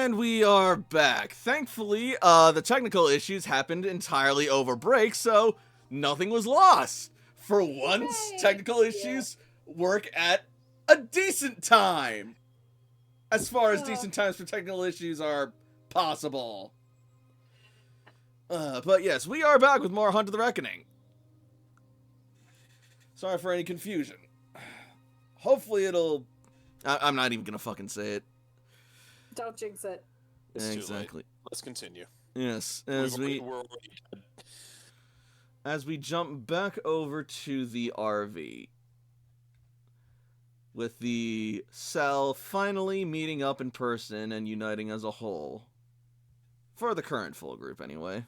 And we are back. Thankfully, the technical issues happened entirely over break, so nothing was lost. For once, technical issues work at a decent time. As far as decent times for technical issues are possible. But yes, we are back with more Hunt of the Reckoning. Sorry for any confusion. Hopefully it'll... I'm not even gonna fucking say it. Don't jinx it. It's too Exactly. late. Let's continue. Yes, We're already dead. as we jump back over to the RV, with the cell finally meeting up in person and uniting as a whole. For the current full group, anyway.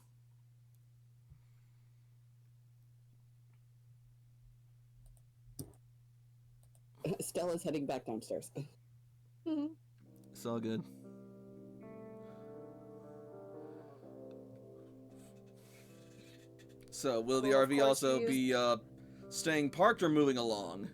Stella's heading back downstairs. It's all good. So, will the Well, of RV course also you be staying parked or moving along?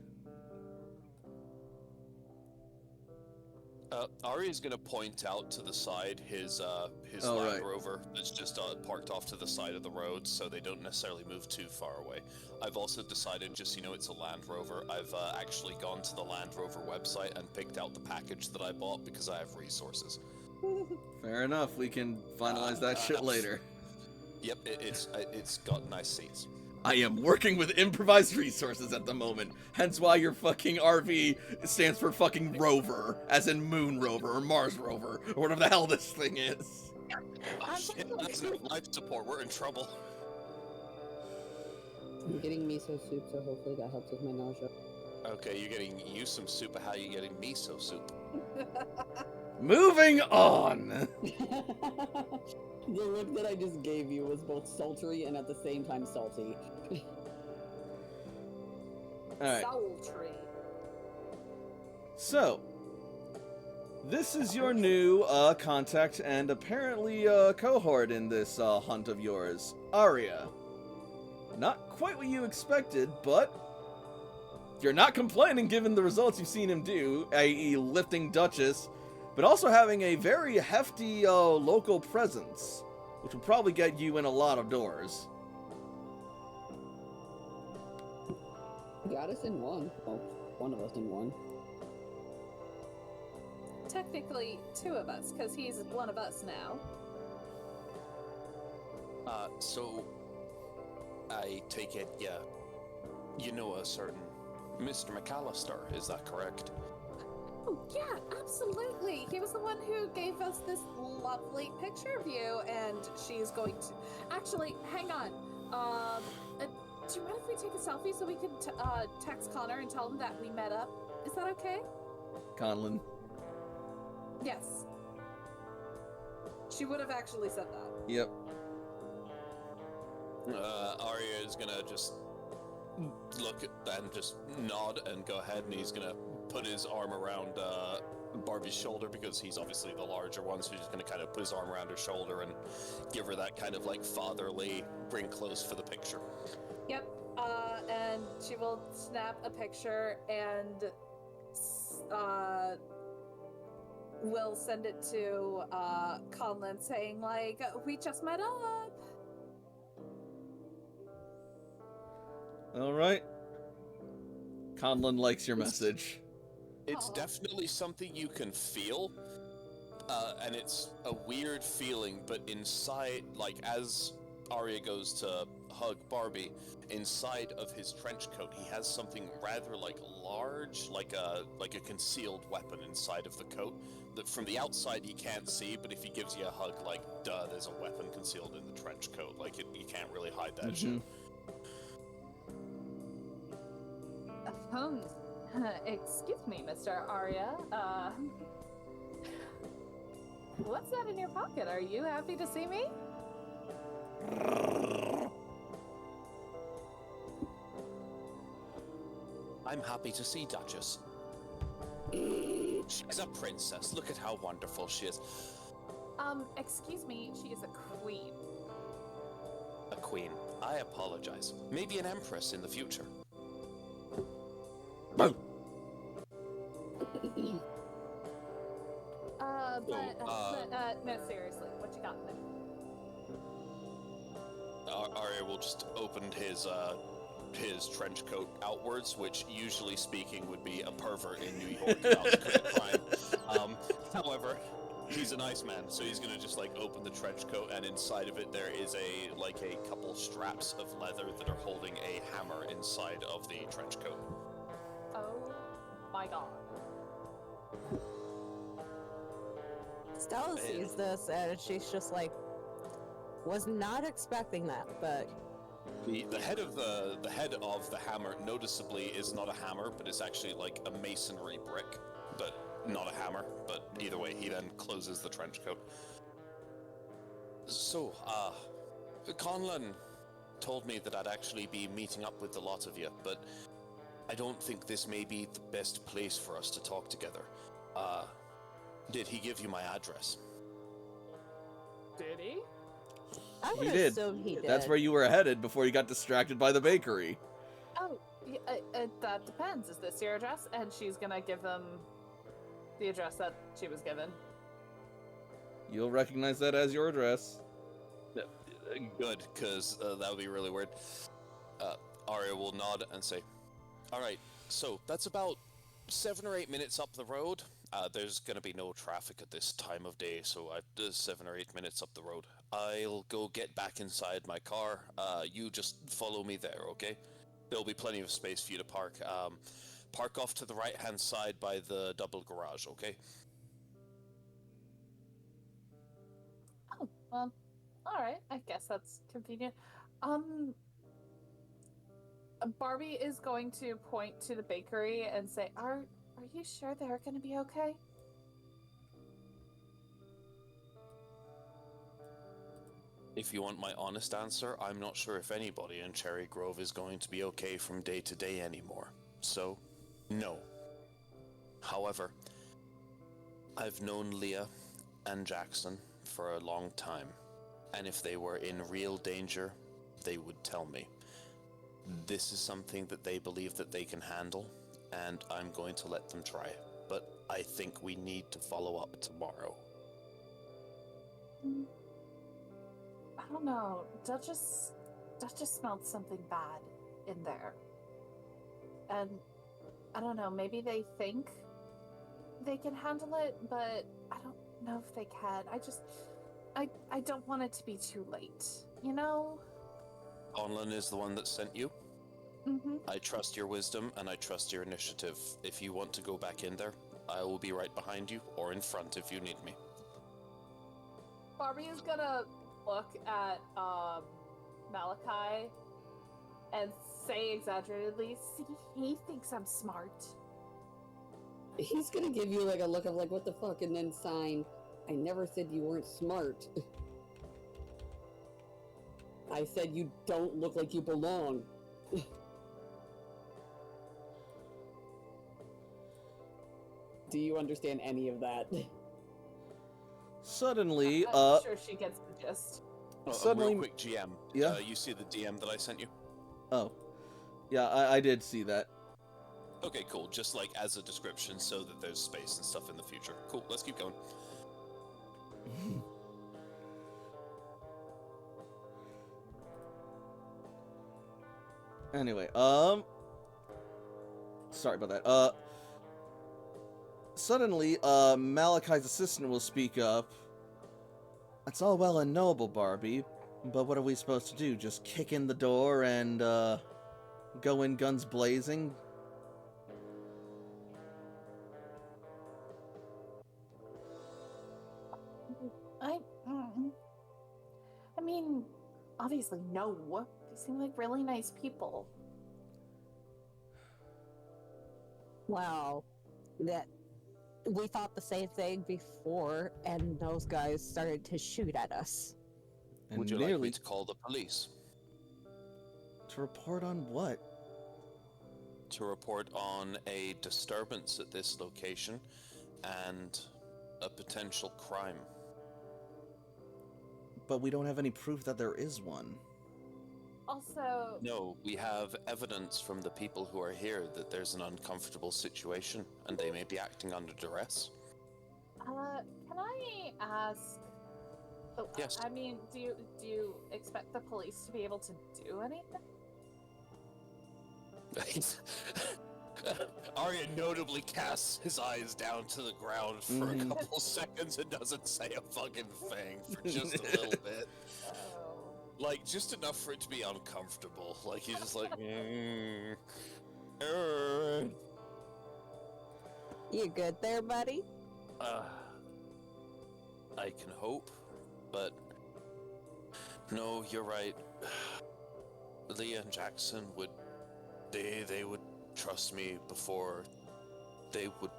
Ari's gonna point out to the side his Oh, Land right. Rover that's just parked off to the side of the road, so they don't necessarily move too far away. I've also decided, just so you know, it's a Land Rover. I've actually gone to the Land Rover website and picked out the package that I bought because I have resources. Fair enough, we can finalize that shit later. Yep, it's got nice seats. I am working with improvised resources at the moment, hence why your fucking RV stands for fucking rover, as in moon rover or Mars rover, or whatever the hell this thing is. Oh, shit, that's no life support. We're in trouble. I'm getting miso soup, so hopefully that helps with my nausea. Okay, you're getting you some soup, but how are you getting miso soup? Moving on! The look that I just gave you was both sultry and at the same time salty. Alright, Sultry. so, this is your new contact and apparently cohort in this hunt of yours, Aria. Not quite what you expected, but you're not complaining given the results you've seen him do, i.e. lifting Duchess, but also having a very hefty local presence, which will probably get you in a lot of doors. Got us in one. Well, one of us in one. Technically, two of us, because he's one of us now. So I take it, yeah, you know a certain Mr. McAllister, is that correct? Oh, yeah, absolutely. He was the one who gave us this lovely picture of you, and she's going to... Actually, hang on. Do you mind if we take a selfie so we can text Connor and tell him that we met up? Is that okay? Conlon. Yes. She would have actually said that. Yep. Arya is gonna just look and just nod and go ahead, and he's gonna put his arm around Barbie's shoulder because he's obviously the larger one, so he's just gonna kind of put his arm around her shoulder and give her that kind of like fatherly bring close for the picture. Yep. And she will snap a picture and will send it to Conlon saying like, we just met up. Alright. Conlon likes your message. It's Aw. definitely something you can feel, and it's a weird feeling, but inside, like, as Arya goes to hug Barbie, inside of his trench coat, he has something rather, like, large, like a concealed weapon inside of the coat, that from the outside he can't see, but if he gives you a hug, like, duh, there's a weapon concealed in the trench coat, like, you can't really hide that shit. Excuse me, Mr. Arya. What's that in your pocket? Are you happy to see me? I'm happy to see Duchess. She's a princess. Look at how wonderful she is. Excuse me, she is a queen. A queen. I apologize. Maybe an empress in the future. No, seriously, what you got there? Arya will just open his trench coat outwards, which usually speaking would be a pervert in New York about to commit crime. However, he's a nice man, so he's gonna just like open the trench coat, and inside of it there is a couple straps of leather that are holding a hammer inside of the trench coat. Oh my god. Stella sees this and she's just like, was not expecting that, but The head of the hammer noticeably is not a hammer, but it's actually like a masonry brick, but not a hammer. But either way, he then closes the trench coat. So, Conlon told me that I'd actually be meeting up with the lot of you, but I don't think this may be the best place for us to talk together. Did he give you my address? Did he? I would He did. assume he did. That's where you were headed before you got distracted by the bakery. Oh, yeah, that depends. Is this your address? And she's gonna give them the address that she was given. You'll recognize that as your address. Good, because that would be really weird. Arya will nod and say, "Alright, so that's about 7 or 8 minutes up the road. There's gonna be no traffic at this time of day, so 7 or 8 minutes up the road. I'll go get back inside my car. You just follow me there, okay? There'll be plenty of space for you to park. Park off to the right-hand side by the double garage, okay?" Oh, well, alright. I guess that's convenient. Barbie is going to point to the bakery and say, Are you sure they're gonna be okay? If you want my honest answer, I'm not sure if anybody in Cherry Grove is going to be okay from day to day anymore. So, no. However, I've known Leah and Jackson for a long time, and if they were in real danger, they would tell me. This is something that they believe that they can handle, and I'm going to let them try. But I think we need to follow up tomorrow. I don't know. Duchess smelled something bad in there. And I don't know, maybe they think they can handle it, but I don't know if they can. I don't want it to be too late, you know? Onlin is the one that sent you. Mm-hmm. I trust your wisdom and I trust your initiative. If you want to go back in there, I will be right behind you or in front if you need me. Barbie is gonna look at Malachi and say exaggeratedly, "See, he thinks I'm smart." He's gonna give you like a look of like, what the fuck, and then sign, "I never said you weren't smart. I said you don't look like you belong." Do you understand any of that? Suddenly, I'm sure she gets the gist. Suddenly- real quick, GM. Yeah? You see the DM that I sent you? oh. Yeah, I did see that. Okay, cool. Just like as a description so that there's space and stuff in the future. Cool, let's keep going. Anyway, sorry about that. Suddenly, Malachi's assistant will speak up. "That's all well and noble, Barbie, but what are we supposed to do? Just kick in the door and, go in guns blazing?" I mean, obviously no. They seem like really nice people. Wow. That we thought the same thing before, and those guys started to shoot at us. And Would you like me nearly to call the police? to report on what? To report on a disturbance at this location and a potential crime. But we don't have any proof that there is one. Also, No, we have evidence from the people who are here that there's an uncomfortable situation and they may be acting under duress. Can I ask? Oh, Yes. I mean, do you expect the police to be able to do anything? Arya notably casts his eyes down to the ground for a Mhm. couple seconds and doesn't say a fucking thing for just a little bit. Oh. Like, just enough for it to be uncomfortable. Like, he's just like, You good there, buddy? I can hope, but no, you're right. Leah and Jackson would, they would trust me before they would.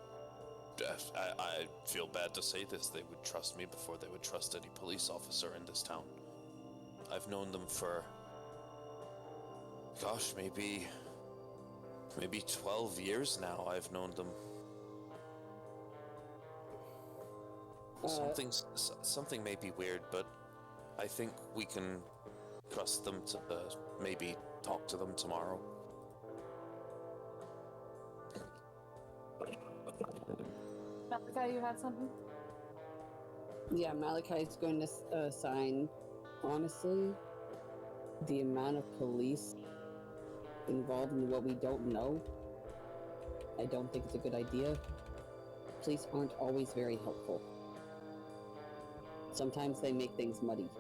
I feel bad to say this. They would trust me before they would trust any police officer in this town. I've known them for, gosh, maybe 12 years now. I've known them. Something may be weird, but I think we can trust them to maybe talk to them tomorrow. Malachi, you had something? Yeah, Malachi's going to sign. Honestly, the amount of police involved in what we don't know, I don't think it's a good idea. Police aren't always very helpful. Sometimes they make things muddy.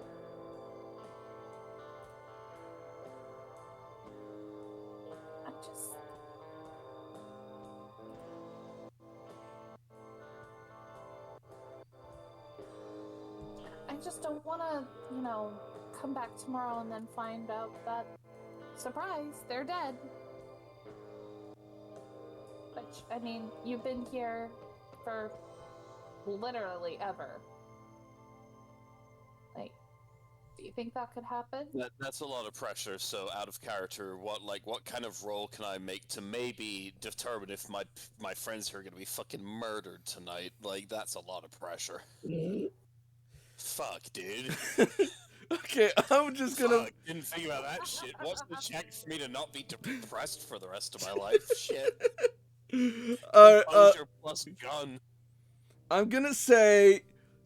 I just don't want to, come back tomorrow and then find out that, surprise, they're dead. Which, I mean, you've been here for literally ever. Like, do you think that could happen? That's a lot of pressure. So, out of character, what kind of role can I make to maybe determine if my friends are gonna be fucking murdered tonight? Like, that's a lot of pressure. Fuck, dude. Okay, I'm just gonna. Fuck, didn't think about that shit. What's the check for me to not be depressed for the rest of my life? Shit. Composure plus gun. I'm gonna say,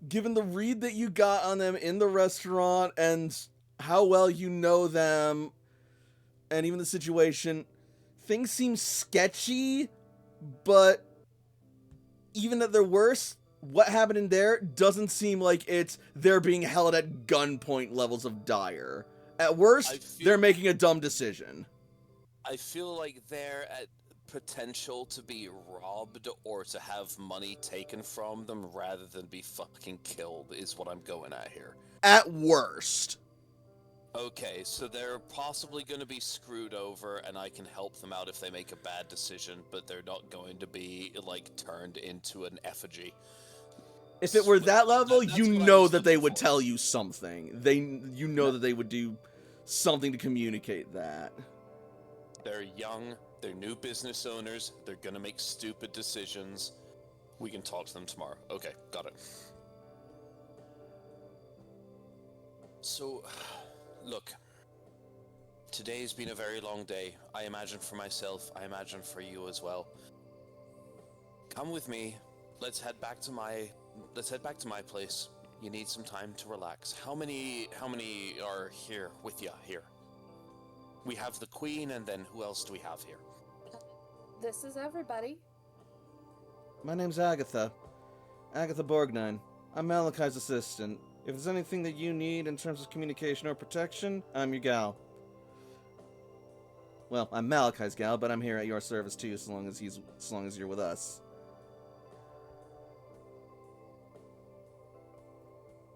given the read that you got on them in the restaurant and how well you know them, and even the situation, things seem sketchy, but even at their worst, what happened in there doesn't seem like they're being held at gunpoint levels of dire. At worst, they're making a dumb decision. I feel like they're at potential to be robbed or to have money taken from them rather than be fucking killed is what I'm going at here. At worst. Okay, so they're possibly going to be screwed over and I can help them out if they make a bad decision, but they're not going to be, like, turned into an effigy. If it were that level, you know that they would for. tell you something. You know that they would do something to communicate that. They're young, they're new business owners, they're gonna make stupid decisions. We can talk to them tomorrow. Okay, got it. So, look, today's been a very long day. I imagine for myself, I imagine for you as well. Come with me. Let's head back to my place. You need some time to relax. How many are here with you here? We have the Queen, and then who else do we have here? This is everybody. My name's Agatha. Agatha Borgnine. I'm Malachi's assistant. If there's anything that you need in terms of communication or protection, I'm your gal. Well, I'm Malachi's gal, but I'm here at your service too, as long as you're with us.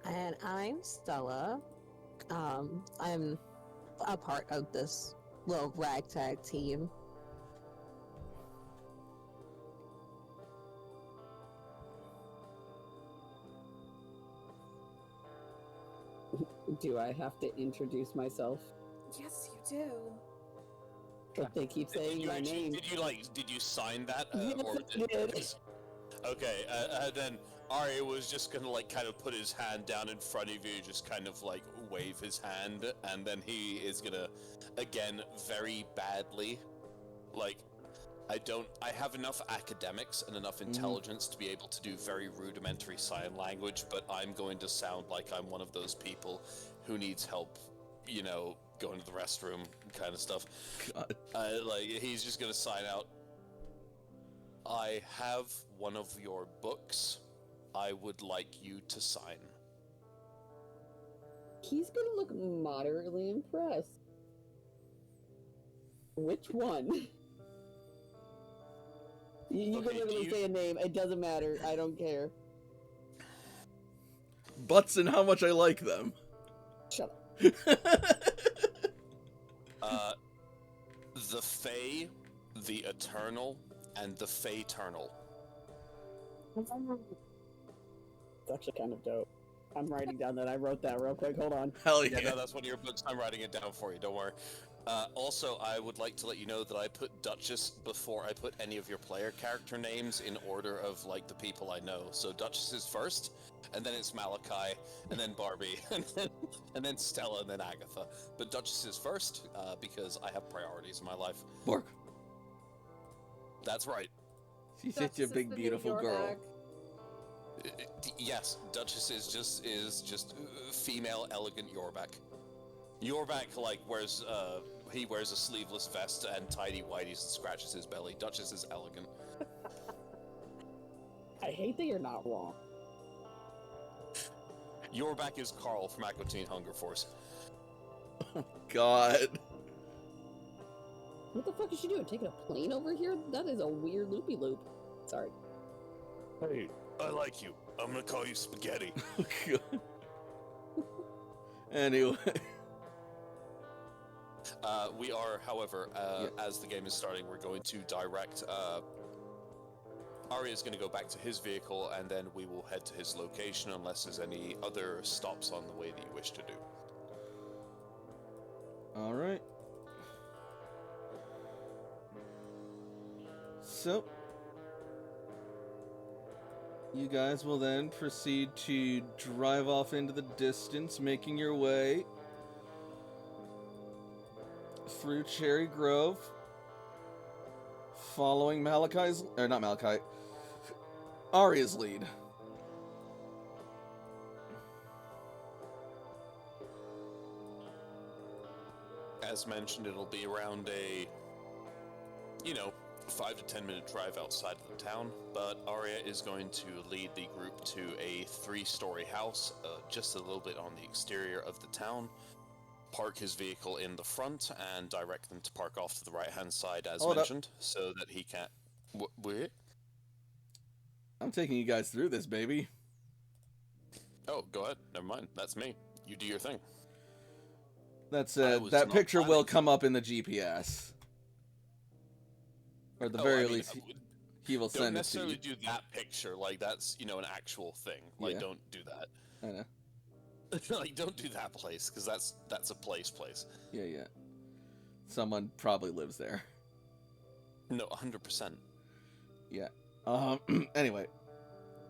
And I'm Stella. I'm a part of this little ragtag team. Do I have to introduce myself? Yes, you do. But they keep saying my name. Did you sign that? Yes, I did. Okay, then Arya was just gonna kind of put his hand down in front of you, just kind of wave his hand, and then he is gonna, again, very badly, I have enough academics and enough intelligence to be able to do very rudimentary sign language, but I'm going to sound like I'm one of those people who needs help, you know, going to the restroom kind of stuff. God. Like, he's just gonna sign out. I have one of your books. I would like you to sign. He's gonna look moderately impressed. Which one? You Okay, can literally do you- say a name. It doesn't matter. I don't care. Butts and how much I like them. Shut up. The Fae, the Eternal, and the Faeternal. It's actually kind of dope. I'm writing down that. I wrote that real quick. Hold on. Hell Yeah, yeah. no, that's one of your books. I'm writing it down for you. Don't worry. Also, I would like to let you know that I put Duchess before I put any of your player character names in order of, like, the people I know. So Duchess is first, and then it's Malachi, and then Barbie, and then Stella, and then Agatha. But Duchess is first, because I have priorities in my life. Bork. That's right. She's Duchess such a is big, the new beautiful girl. York. Yes, Duchess is just female elegant Yorback. Yorback, like, wears he wears a sleeveless vest and tidy whities and scratches his belly. Duchess is elegant. I hate that you're not wrong. Yorback is Carl from Aqua Teen Hunger Force. God. What the fuck is she doing? Taking a plane over here? That is a weird loopy loop. Sorry. Hey, I like you. I'm gonna call you Spaghetti. Anyway. We are, however, as the game is starting, we're going to direct. Arya is going to go back to his vehicle, and then we will head to his location unless there's any other stops on the way that you wish to do. All right. So, you guys will then proceed to drive off into the distance, making your way through Cherry Grove, following Malachi's, or not Malachi, Arya's lead. As mentioned, it'll be around a, 5 to 10 minute drive outside of the town, but Arya is going to lead the group to a 3-story house, just a little bit on the exterior of the town, park his vehicle in the front, and direct them to park off to the right-hand side, as Hold up. mentioned, so that he can't... Wait? I'm taking you guys through this, baby. Oh, go ahead. Never mind. That's me. You do your thing. That's I was that not picture will planning. come up in the GPS. Or at the very least, he will Don't send it to you. necessarily do that picture. Like, that's, an actual thing. Like, Yeah. don't do that. I know. Like, don't do that place, because that's a place. Yeah. Someone probably lives there. No, 100%. Yeah. Anyway,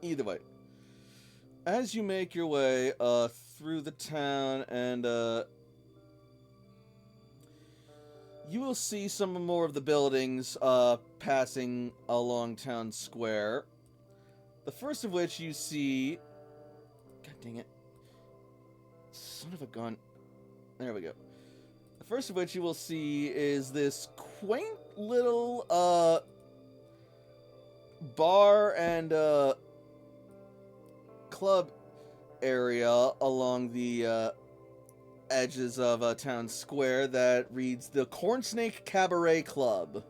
either way, as you make your way through the town, and you will see some more of the buildings passing along town square. The first of which you see, god dang it, son of a gun. There we go. The first of which you will see is this quaint little bar and club area along the edges of town square that reads the Cornsnake Cabaret Club.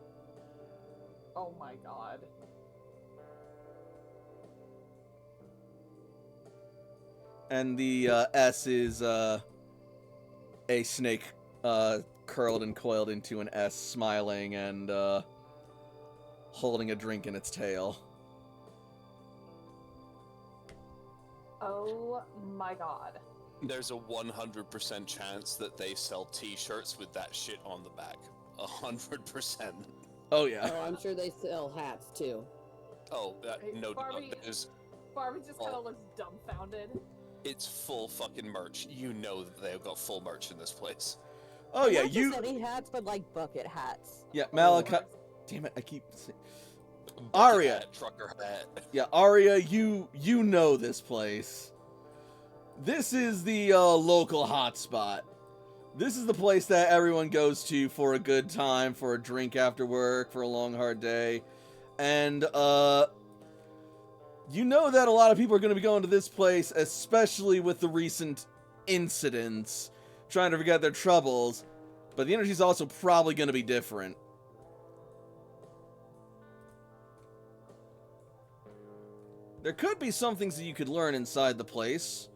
Oh my god. And the S is a snake curled and coiled into an S, smiling and holding a drink in its tail. Oh my god. There's a 100% chance that they sell t-shirts with that shit on the back. 100%. Oh yeah. Oh, I'm sure they sell hats too. Oh, Hey, no, Barbie- there's... Barbie just kind Oh. of looks dumbfounded. It's full fucking merch. You know that they've got full merch in this place. Oh yeah, Not you. just any hats, but like bucket hats. Yeah, Malachi. Damn it! I keep saying. Bucket Arya. hat, trucker hat. Yeah, Arya, you know this place. This is the local hotspot. This is the place that everyone goes to for a good time, for a drink after work, for a long hard day. And you know that a lot of people are going to be going to this place, especially with the recent incidents, trying to forget their troubles. But the energy's also probably going to be different. There could be some things that you could learn inside the place.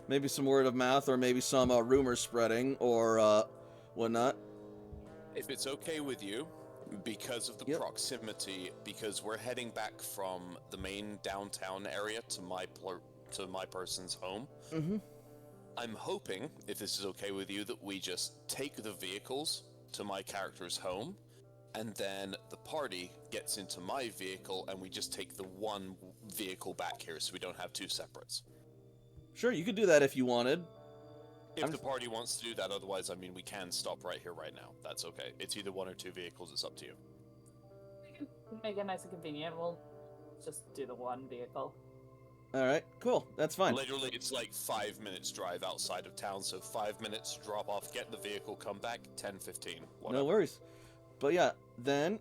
Maybe some word of mouth, or maybe some rumor spreading, or whatnot. If it's okay with you, because of the Yep. proximity, because we're heading back from the main downtown area to my person's home, Mm-hmm. I'm hoping, if this is okay with you, that we just take the vehicles to my character's home, and then the party gets into my vehicle, and we just take the one vehicle back here, so we don't have two separates. Sure, you could do that if you wanted. If I'm- the party wants to do that, otherwise, I mean, we can stop right here, right now. That's okay. It's either one or two vehicles, it's up to you. We can make it nice and convenient. We'll just do the one vehicle. Alright, cool. That's fine. Literally, it's like 5 minutes drive outside of town, so 5 minutes, drop off, get the vehicle, come back, 10, 15, whatever. No worries. But yeah, then...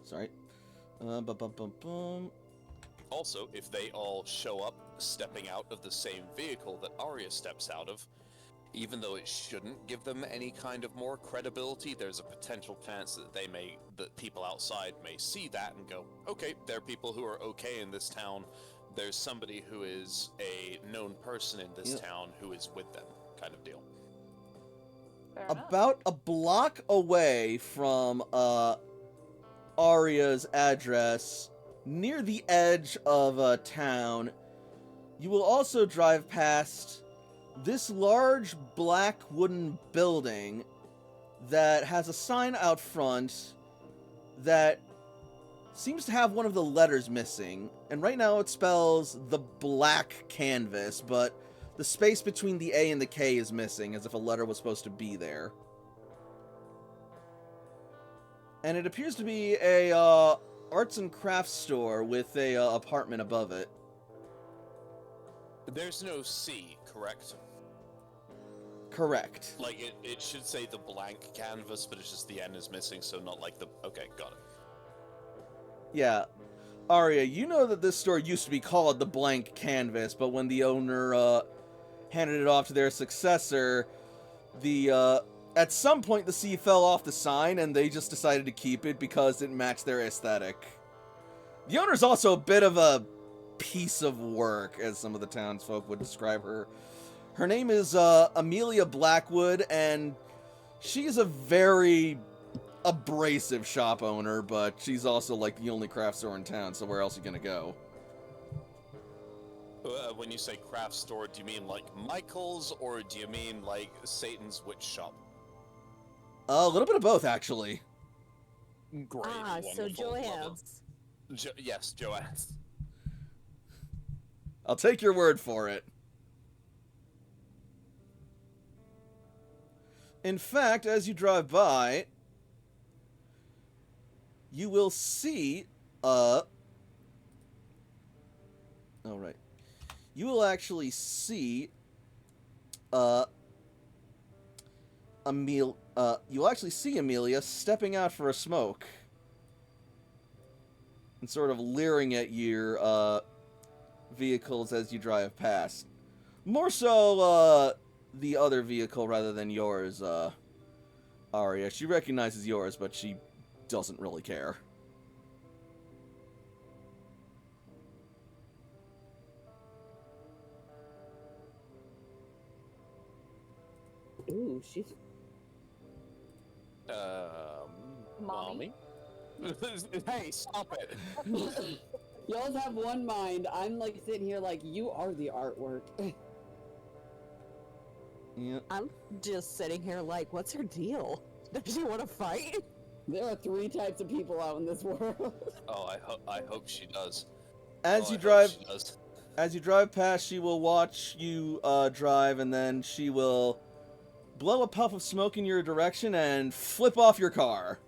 Sorry. Bum. Also, if they all show up stepping out of the same vehicle that Arya steps out of, even though it shouldn't give them any kind of more credibility, there's a potential chance that that people outside may see that and go, okay, there are people who are okay in this town. There's somebody who is a known person in this Yep. town who is with them, kind of deal. Fair enough. About a block away from Arya's address, near the edge of town, you will also drive past this large black wooden building that has a sign out front that seems to have one of the letters missing. And right now it spells the Black Canvas, but the space between the A and the K is missing, as if a letter was supposed to be there. And it appears to be a arts and crafts store with a apartment above it. There's no C, correct? Correct. Like, it should say the blank canvas, but it's just the N is missing, so not like the... Okay, got it. Yeah. Arya, you know that this store used to be called the Blank Canvas, but when the owner handed it off to their successor, at some point the C fell off the sign, and they just decided to keep it because it matched their aesthetic. The owner's also a bit of a piece of work, as some of the townsfolk would describe her. Her name is Amelia Blackwood, and she's a very abrasive shop owner, but she's also like the only craft store in town, so where else are you gonna go? When you say craft store, do you mean like Michael's, or do you mean like Satan's witch shop? A little bit of both, actually. Great. So wonderful, love it. Joanne's. Yes, Joanne's. I'll take your word for it. In fact, as you drive by, you will see, oh, right. You will actually see, you'll actually see Amelia stepping out for a smoke. And sort of leering at your, vehicles as you drive past. More so, the other vehicle rather than yours, Arya. She recognizes yours, but she doesn't really care. Ooh, she's Mommy? Hey, stop it! Y'all have one mind. I'm like sitting here like you are the artwork. Yeah. I'm just sitting here like, what's her deal? Does she want to fight? There are 3 types of people out in this world. Oh, I hope she does. As Oh, you I hope drive, she does. as you drive past, she will watch you drive, and then she will blow a puff of smoke in your direction, and flip off your car.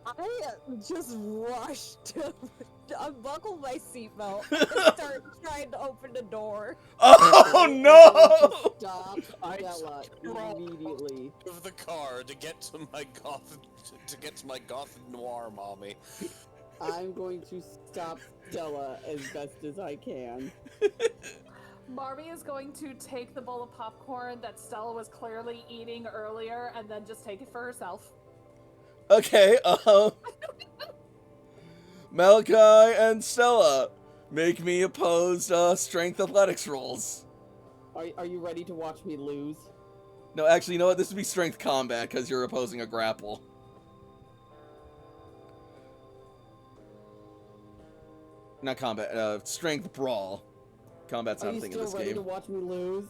I just rushed to unbuckle my seatbelt and start trying to open the door. Oh no! Stop Stella immediately. Of the car to get to my goth noir mommy. I'm going to stop Stella as best as I can. Barbie is going to take the bowl of popcorn that Stella was clearly eating earlier and then just take it for herself. Okay, Malachi and Stella, make me opposed strength athletics rolls. Are you ready to watch me lose? No, actually, you know what? This would be strength combat because you're opposing a grapple. Not combat, strength brawl. Combat's not a thing in this Are you still ready game. to watch me lose?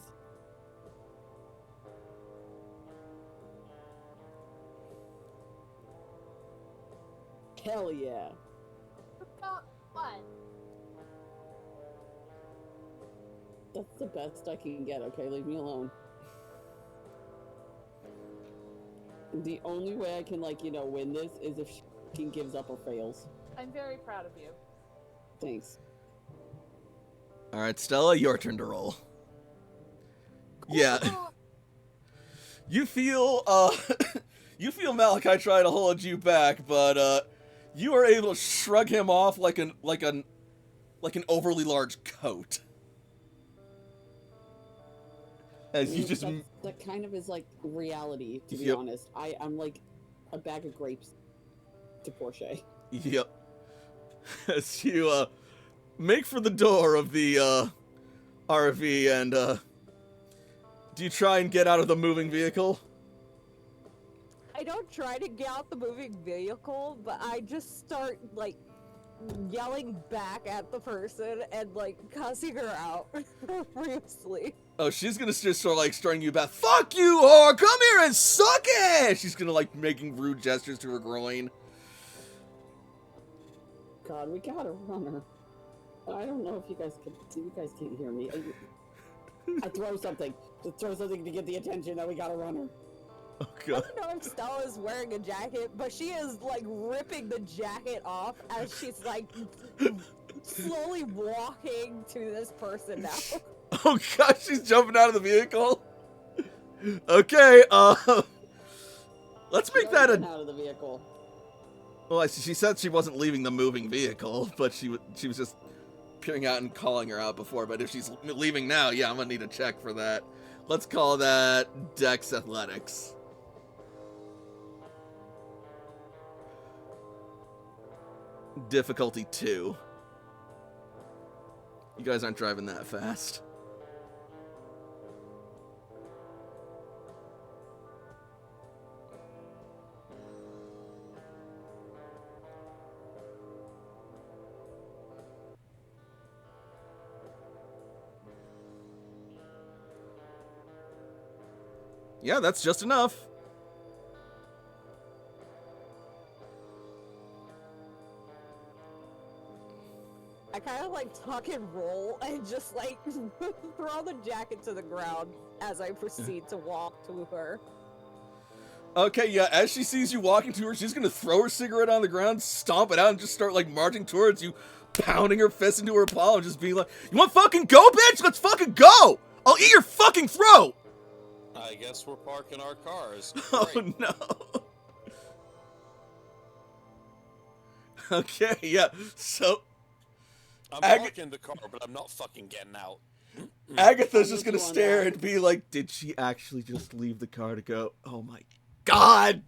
Hell yeah. What? That's the best I can get, okay? Leave me alone. The only way I can, win this is if she gives up or fails. I'm very proud of you. Thanks. Alright, Stella, your turn to roll. Yeah. You feel, you feel Malachi try to hold you back, but, you are able to shrug him off like an overly large coat. As you just... That kind of is, reality, to be Yep. honest. I'm like a bag of grapes to Porsche. Yep. As you, make for the door of the, RV and, do you try and get out of the moving vehicle? I don't try to get out the moving vehicle, but I just start, yelling back at the person and, cussing her out profusely. Oh, she's gonna just start, starting you back. Fuck you, whore! Come here and suck it! She's gonna, making rude gestures to her groin. God, we got a runner. I don't know if you guys can't hear me. I throw something. Just throw something to get the attention that we got a runner. Oh, I God. don't know if Stella's wearing a jacket, but she is, ripping the jacket off as she's, slowly walking to this person now. Oh, God, she's jumping out of the vehicle? Okay, let's make that Get a... out of the vehicle. Well, I see, she said she wasn't leaving the moving vehicle, but she was just peering out and calling her out before, but if she's leaving now, yeah, I'm gonna need a check for that. Let's call that Dex Athletics. Difficulty 2. You guys aren't driving that fast. Yeah, that's just enough. I kind of tuck and roll and just throw the jacket to the ground as I proceed to walk to her. Okay, yeah, as she sees you walking to her, she's gonna throw her cigarette on the ground, stomp it out, and just start, marching towards you, pounding her fist into her palm, and just being like, you want fucking go, bitch? Let's fucking go! I'll eat your fucking throat! I guess we're parking our cars. Oh, Great. no. Okay, yeah, so I'm parking the car, but I'm not fucking getting out. Agatha's just gonna you on stare that. and be like, did she actually just leave the car to go? Oh my God!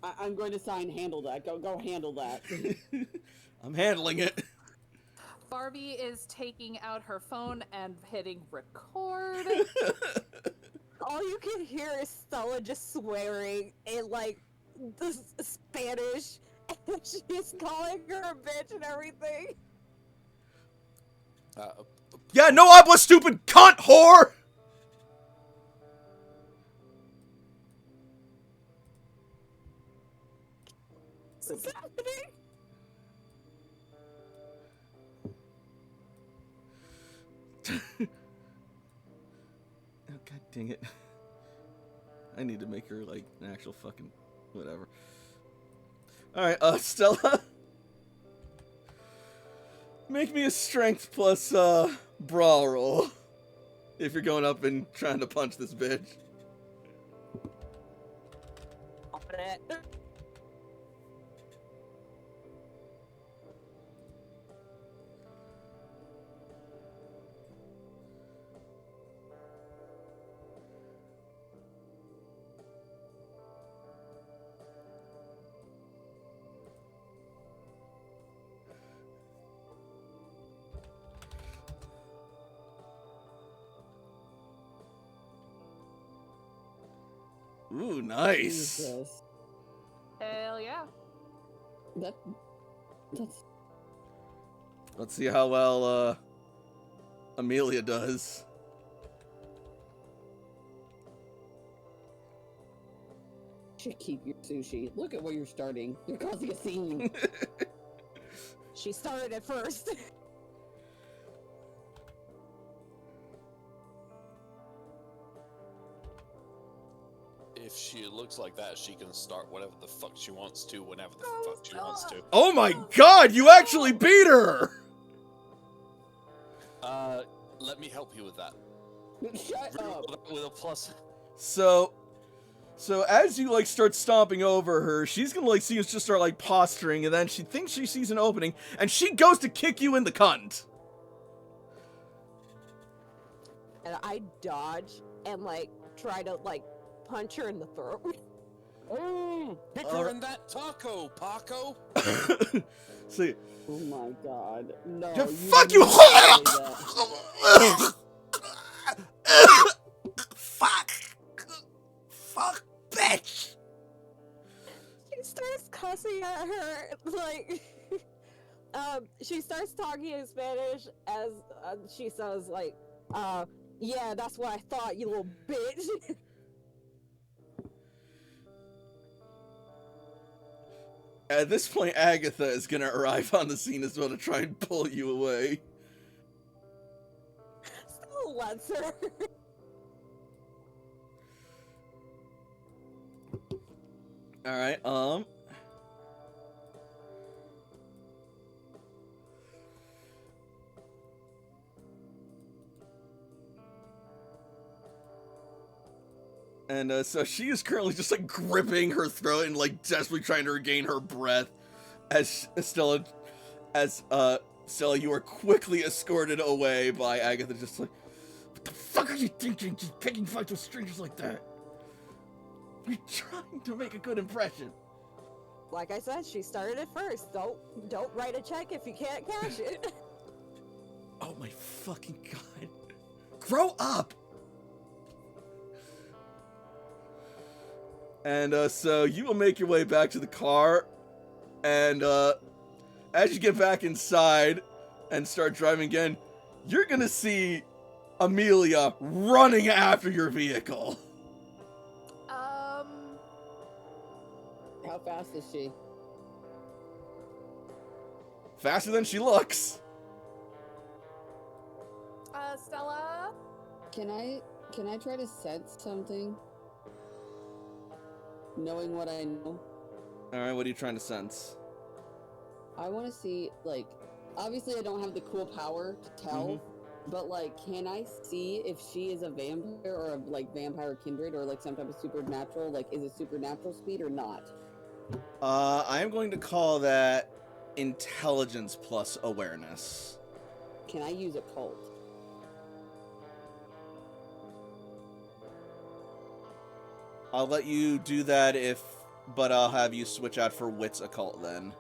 I'm going to sign handle that. Go handle that. I'm handling it. Barbie is taking out her phone and hitting record. All you can hear is Stella just swearing in the Spanish, and she's calling her a bitch and everything. Yeah, no habla, stupid cunt whore! What's happening? God dang it. I need to make her, like, an actual fucking... whatever. Alright, Stella. Make me a strength plus, brawl roll. If you're going up and trying to punch this bitch. Open it. Ooh, nice. Jesus. Hell yeah. That's Let's see how well, Amelia does. should keep your sushi. Look at where you're starting. You're causing a scene. She started it first. If she looks like that, she can start whatever the fuck she wants to, whenever the fuck she wants to. Oh my god, you actually beat her! Let me help you with that. Shut up. With a plus. So as you, like, start stomping over her, she's gonna, like, see you just start, like, posturing, and then she thinks she sees an opening, and she goes to kick you in the cunt. And I dodge and, like, try to, like, punch her in the throat. Kick her in that taco, Paco. See. Oh my god. No. Yeah, you fuck didn't you! say that. Fuck, bitch! She starts cussing at her, like, she starts talking in Spanish as she says, like, yeah, that's what I thought, you little bitch. At this point, Agatha is gonna arrive on the scene as well to try and pull you away. Still lets her. Alright, And, so she is currently just, like, gripping her throat and, like, desperately trying to regain her breath as Stella, you are quickly escorted away by Agatha, just like, what the fuck are you thinking, just picking fights with strangers like that? We're trying to make a good impression. Like I said, she started it first. Don't write a check if you can't cash it. Oh my fucking god. Grow up! And, so you will make your way back to the car, and, as you get back inside and start driving again, you're gonna see Amelia running after your vehicle. How fast is she? Faster than she looks. Stella? Can I try to sense something? Knowing what I know? Alright, what are you trying to sense? I want to see, like, obviously I don't have the cool power to tell, but, like, can I see if she is a vampire or a, like, vampire kindred or, like, some type of supernatural? Like, is it supernatural speed or not? I am going to call that intelligence plus awareness. Can I use occult? I'll let you do that but I'll have you switch out for wits occult then.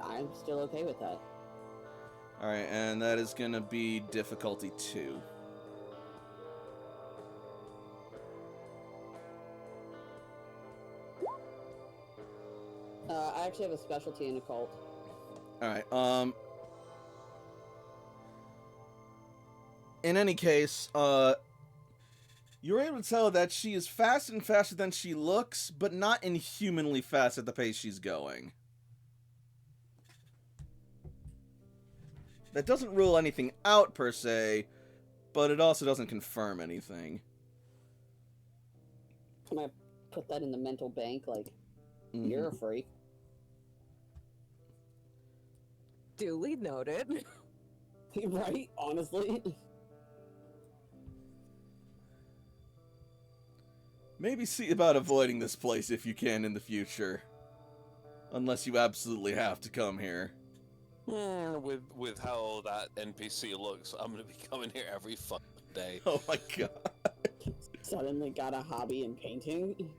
I'm still okay with that. Alright, and that is gonna be difficulty 2. I actually have a specialty in occult. Alright, in any case, you're able to tell that she is faster and faster than she looks, but not inhumanly fast at the pace she's going. That doesn't rule anything out, per se, but it also doesn't confirm anything. I'm gonna put that in the mental bank, like, Mhm. you're a freak. Duly noted. Right? Honestly. Maybe see about avoiding this place if you can in the future. Unless you absolutely have to come here. With how that NPC looks, I'm gonna be coming here every fucking day. Oh my god. Suddenly got a hobby in painting.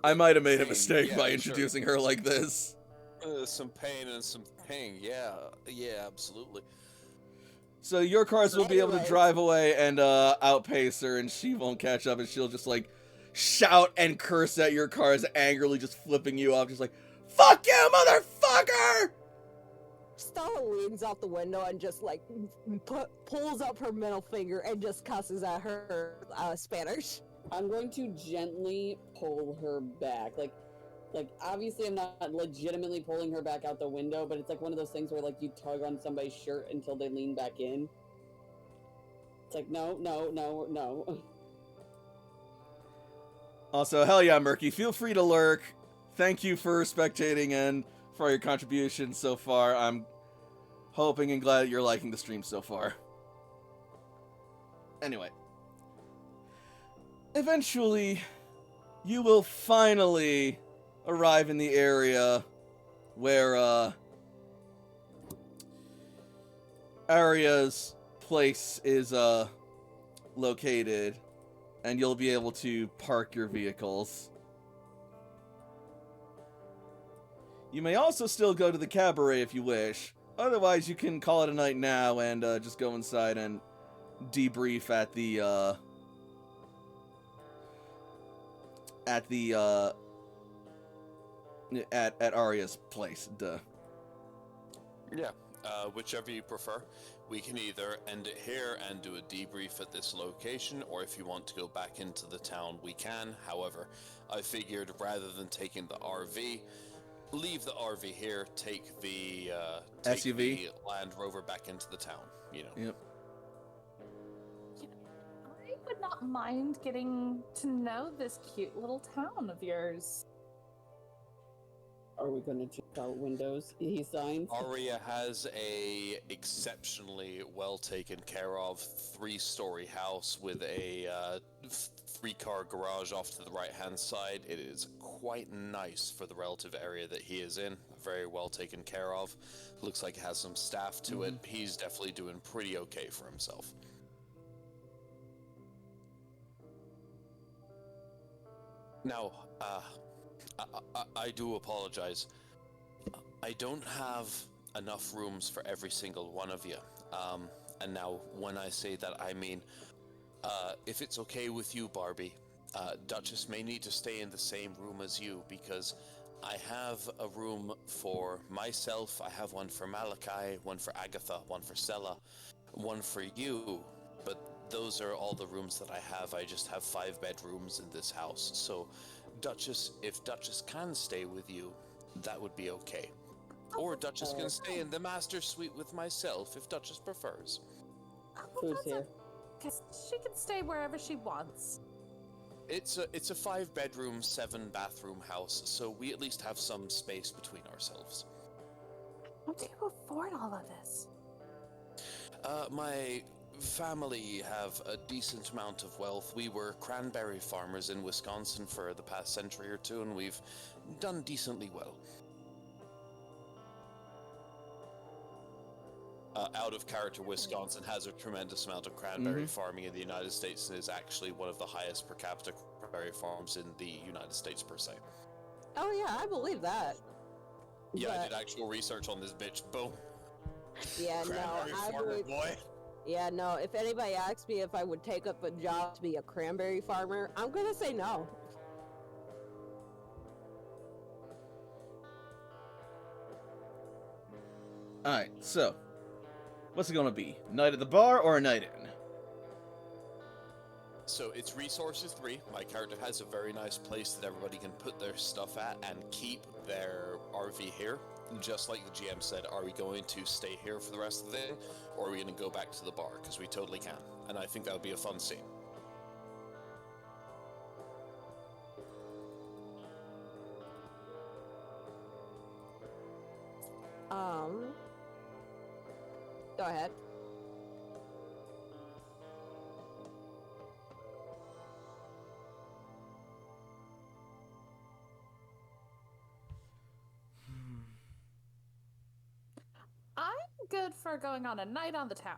I might have made a Pain, mistake yeah, by sure. introducing her like this. Some pain and some ping, yeah, absolutely. So your cars will be able to Anyways. drive away and outpace her, and she won't catch up, and she'll just like shout and curse at your cars angrily, just flipping you off, just like, "Fuck you, motherfucker!" Stella leans out the window and just like pulls up her middle finger and just cusses at her Spanish. I'm going to gently pull her back. Like obviously I'm not legitimately pulling her back out the window, but it's like one of those things where like you tug on somebody's shirt until they lean back in. It's like, no. Also, hell yeah, Murky, feel free to lurk. Thank you for spectating and for your contributions so far. I'm hoping and glad that you're liking the stream so far. Anyway. Eventually, you will finally arrive in the area where, Aria's place is, located, and you'll be able to park your vehicles. You may also still go to the cabaret if you wish. Otherwise, you can call it a night now and just go inside and debrief at the at Aria's place. Duh. Yeah, whichever you prefer. We can either end it here and do a debrief at this location, or if you want to go back into the town, we can. However, I figured rather than taking the RV, leave the RV here, take the SUV? the Land Rover back into the town. You know. Yep. I would not mind getting to know this cute little town of yours. Are we gonna check out windows? He signs. Aria has a exceptionally well taken care of 3-story house with a 3-car garage off to the right hand side. It is quite nice for the relative area that he is in. Very well taken care of. Looks like it has some staff to it. He's definitely doing pretty okay for himself. Now, I do apologize. I don't have enough rooms for every single one of you. And now, when I say that, I mean, if it's okay with you, Barbie, Duchess may need to stay in the same room as you, because I have a room for myself, I have one for Malachi, one for Agatha, one for Stella, one for you, but those are all the rooms that I have. I just have 5 bedrooms in this house, so Duchess, if Duchess can stay with you, that would be okay. Or Duchess can stay in the master suite with myself, if Duchess prefers. Who's here? Because she can stay wherever she wants. It's a 5-bedroom, 7-bathroom house, so we at least have some space between ourselves. How do you afford all of this? My family have a decent amount of wealth. We were cranberry farmers in Wisconsin for the past century or two, and we've done decently well. Out of character, Wisconsin has a tremendous amount of cranberry farming in the United States, and is actually one of the highest per capita cranberry farms in the United States per se. Oh yeah, I believe that. Yeah, I But- did actual research on this bitch. Boom. Yeah, Cranberry no, I farmer would. boy. Yeah, no. If anybody asks me if I would take up a job to be a cranberry farmer, I'm gonna say no. Alright, so. What's it gonna be? Night at the bar or a night in? So it's resources 3. My character has a very nice place that everybody can put their stuff at and keep their RV here. just like the GM said, are we going to stay here for the rest of the day, or are we going to go back to the bar? Because we totally can, and I think that would be a fun scene. Go ahead. I'm good for going on a night on the town.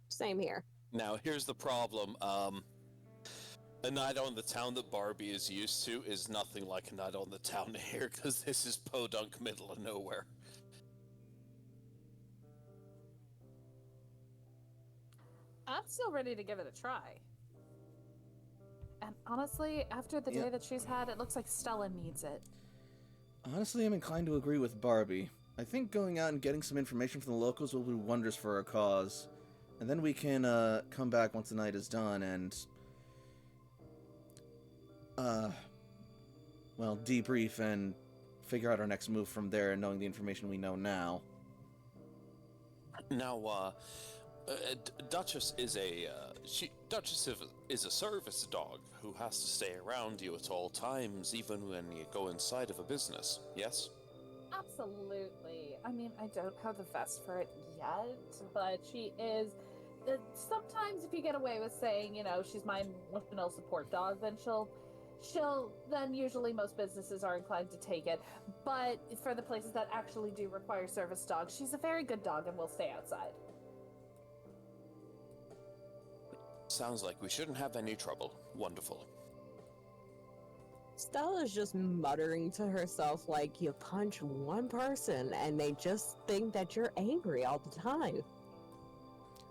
Same here. Now, here's the problem. A night on the town that Barbie is used to is nothing like a night on the town here, because this is podunk middle of nowhere. I'm still ready to give it a try. And honestly, after the Yeah. day that she's had, it looks like Stella needs it. Honestly, I'm inclined to agree with Barbie. I think going out and getting some information from the locals will do wonders for our cause. And then we can come back once the night is done and well, debrief and figure out our next move from there, knowing the information we know now. Now, Duchess is a service dog who has to stay around you at all times, even when you go inside of a business. Yes. Absolutely. I mean, I don't have the vest for it yet, but she is. Sometimes, if you get away with saying, you know, she's my emotional support dog, then then usually most businesses are inclined to take it. But for the places that actually do require service dogs, she's a very good dog and will stay outside. Sounds like we shouldn't have any trouble. Wonderful. Stella's just muttering to herself like you punch one person and they just think that you're angry all the time.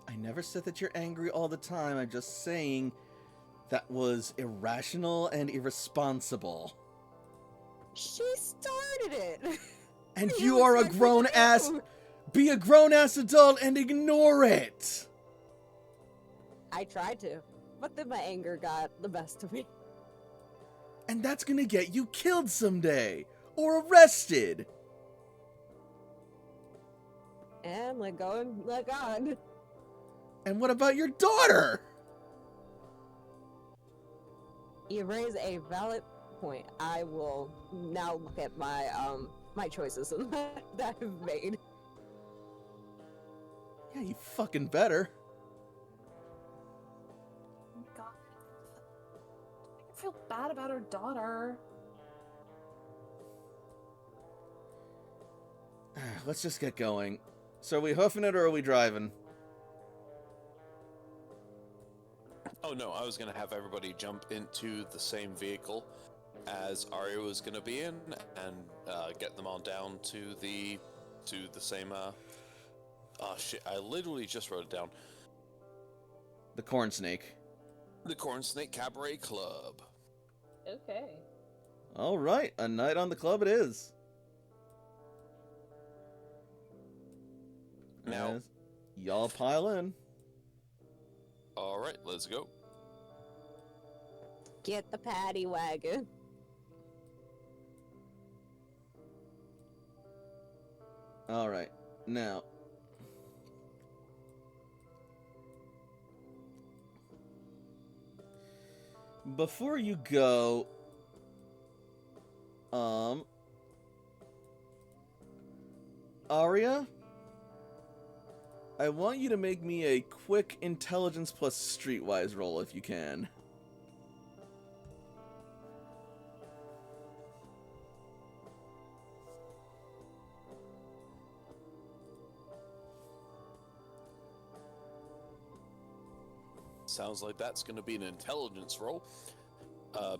I never said that you're angry all the time. I'm just saying that was irrational and irresponsible. She started it. And It you was are a my grown freaking ass. own. Be a grown ass adult and ignore it. I tried to, but then my anger got the best of me. And that's gonna get you killed someday or arrested. And let go and let God. And what about your daughter? You raise a valid point. I will now look at my my choices that I've made. Yeah, you fucking better. Oh my god. I feel bad about her daughter. Let's just get going. So are we hoofing it or are we driving? Oh no, I was gonna have everybody jump into the same vehicle as Arya was gonna be in, and get them on down to the same. Oh shit! I literally just wrote it down. The corn snake. The Corn Snake Cabaret Club. Okay. All right, a night on the club it is. Now- As y'all pile in. All right, let's go. Get the paddy wagon. All right, now. Before you go, Arya, I want you to make me a quick intelligence plus streetwise roll if you can. Sounds like that's going to be an intelligence roll.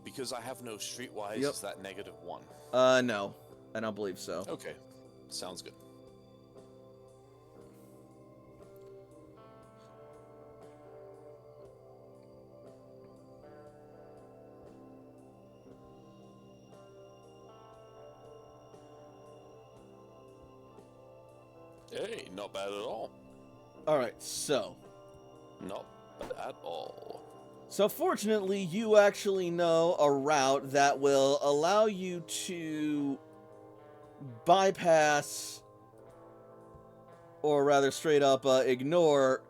Because I have no streetwise, Yep. is that -1? No, I don't believe so. Okay, sounds good. Hey, not bad at all. All right, so. Not bad at all. So fortunately, you actually know a route that will allow you to bypass, or rather straight up ignore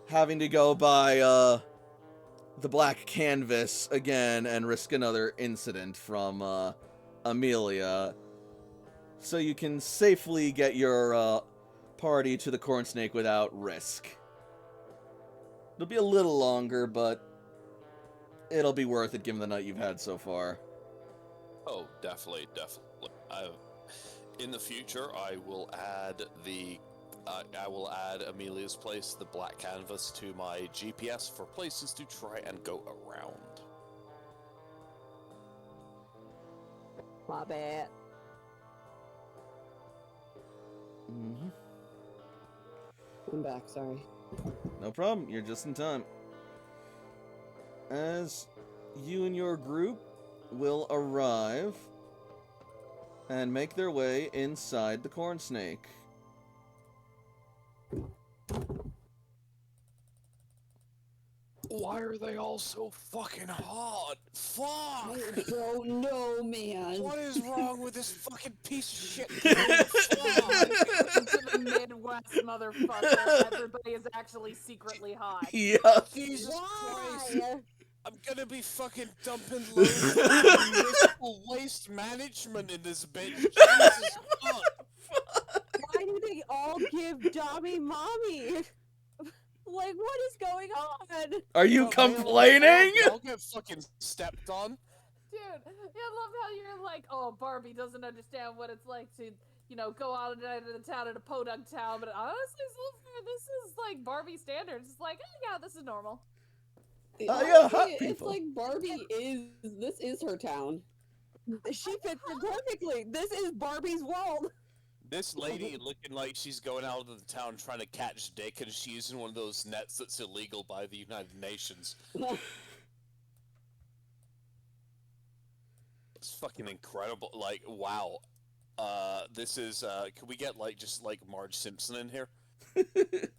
having to go by the black canvas again and risk another incident from Amelia, so you can safely get your party to the Corn Snake without risk. It'll be a little longer, but it'll be worth it given the night you've had so far. Oh, definitely. In the future, I will add Amelia's place, the black canvas, to my GPS for places to try and go around. My bad. Mm-hmm. I'm back, sorry. No problem, you're just in time. As you and your group will arrive and make their way inside the Corn Snake. Why are they all so fucking hot? Fuck! I don't know, man. What is wrong with this fucking piece of shit? Welcome to the Midwest, motherfucker. Everybody is actually secretly hot. Yeah. Jesus Christ! Why? I'm gonna be fucking dumping loads of municipal waste management in this bitch. Jesus fuck! Why do they all give Dobby mommy? Like, what is going on? Are you complaining? I'll get fucking stepped on. Dude, I love how you're like, oh, Barbie doesn't understand what it's like to, go out into the town in a podunk town. But honestly, this is like Barbie standards. It's like, oh, yeah, this is normal. Yeah, Honestly, hot it's people. like this is her town. She fits it perfectly. This is Barbie's world. This lady looking like she's going out of the town trying to catch dick, and she's using one of those nets that's illegal by the United Nations. It's fucking incredible. Like, wow. This is, can we get, just Marge Simpson in here? Did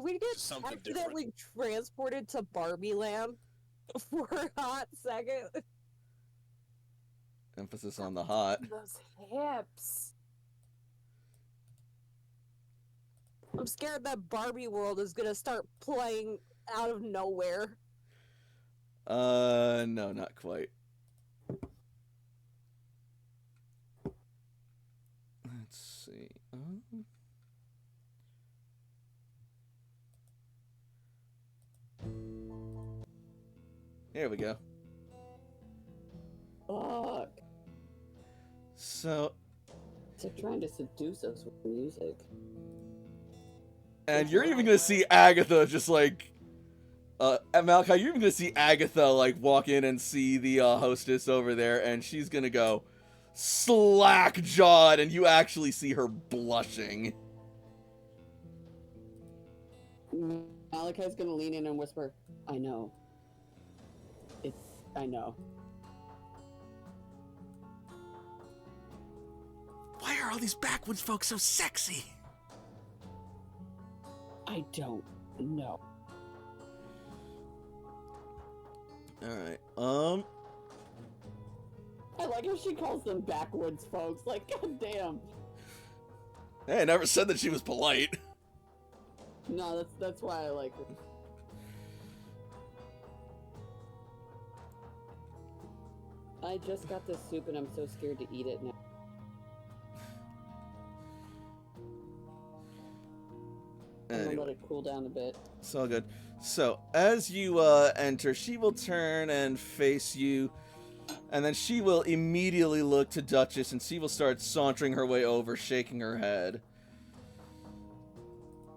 we get Just something accidentally transported to Barbie Land for a hot second? Emphasis on the hot. Those hips. I'm scared that Barbie World is gonna start playing out of nowhere. No, not quite. Let's see. Here we go. Fuck. So, It's like trying to seduce us with music. and you're even gonna see Agatha just like, Malachi, you're even gonna see Agatha like walk in and see the hostess over there, and she's gonna go slack jawed, and you actually see her blushing. Malachi's gonna lean in and whisper, I know. I know. Why are all these backwoods folks so sexy? I don't know. Alright, I like how she calls them backwoods folks. Like, goddamn. hey, I never said that she was polite. No, that's why I like her. I just got this soup and I'm so scared to eat it now. I'm gonna let it cool down a bit. It's all good. So, as you enter, she will turn and face you, and then she will immediately look to Duchess, and she will start sauntering her way over, shaking her head.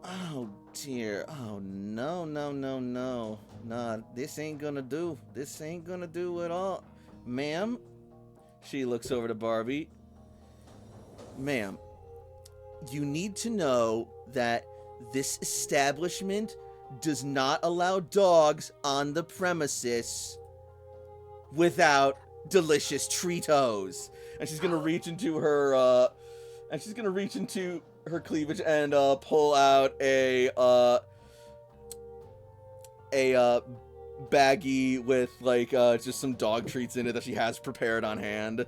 Oh, dear. Oh, no, no, no, no. Nah, this ain't gonna do. This ain't gonna do at all. Ma'am? She looks over to Barbie. Ma'am, you need to know that this establishment does not allow dogs on the premises without delicious treatos. And she's gonna reach into her cleavage and pull out a baggie with just some dog treats in it that she has prepared on hand.